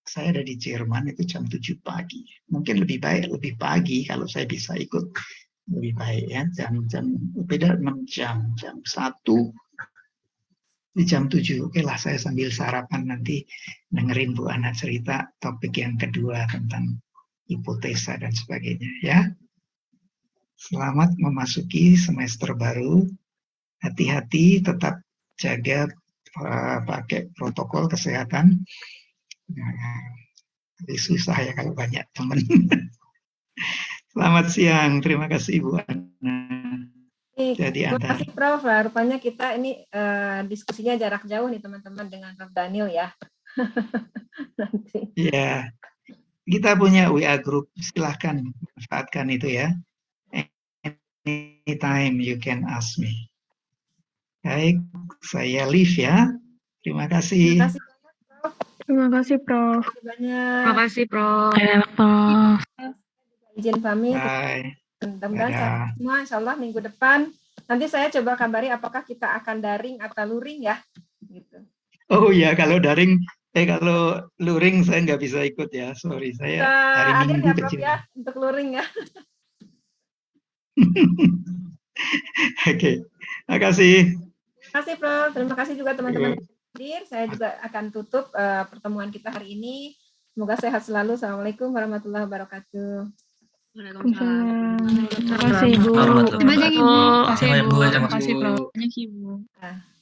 saya ada di Jerman itu jam 7 pagi. Mungkin lebih baik lebih pagi kalau saya bisa ikut lebih baik ya. Jam beda 6 jam, jam 1 di jam 7. Oke lah, saya sambil sarapan nanti dengerin Bu Ana cerita topik yang kedua tentang hipotesa dan sebagainya ya. Selamat memasuki semester baru. Hati-hati, tetap jaga pakai protokol kesehatan. Nah, susah ya kalau banyak teman. Selamat siang, terima kasih Bu Ana. Jadi Terima Anda. kasih Prof. Rupanya kita ini diskusinya jarak jauh nih teman-teman dengan Prof. Daniel ya. Nanti. Ya, kita punya WA group, silahkan manfaatkan itu ya. Anytime you can ask me. Baik, saya leave ya. Terima kasih. Terima kasih banyak Prof. Terima kasih, Prof. Banyak. Terima kasih, Prof. Izin pamit. Bye. Mudah-mudahan Dadah. sehat semua, insya Allah minggu depan. Nanti saya coba kabari apakah kita akan daring atau luring ya. Gitu. Oh iya, kalau daring, kalau luring saya nggak bisa ikut ya. Sorry, saya hari Ada Minggu ya Prof kecil. ya untuk luring ya. Oke, makasih. Terima kasih Prof. Terima kasih juga teman-teman hadir. Saya juga akan tutup pertemuan kita hari ini. Semoga sehat selalu. Assalamualaikum warahmatullahi wabarakatuh. Terima kasih, Ibu. Terima kasih, Ibu. Terima kasih, Bu. Terima kasih, Prof. Terima kasih, Bu. Nah.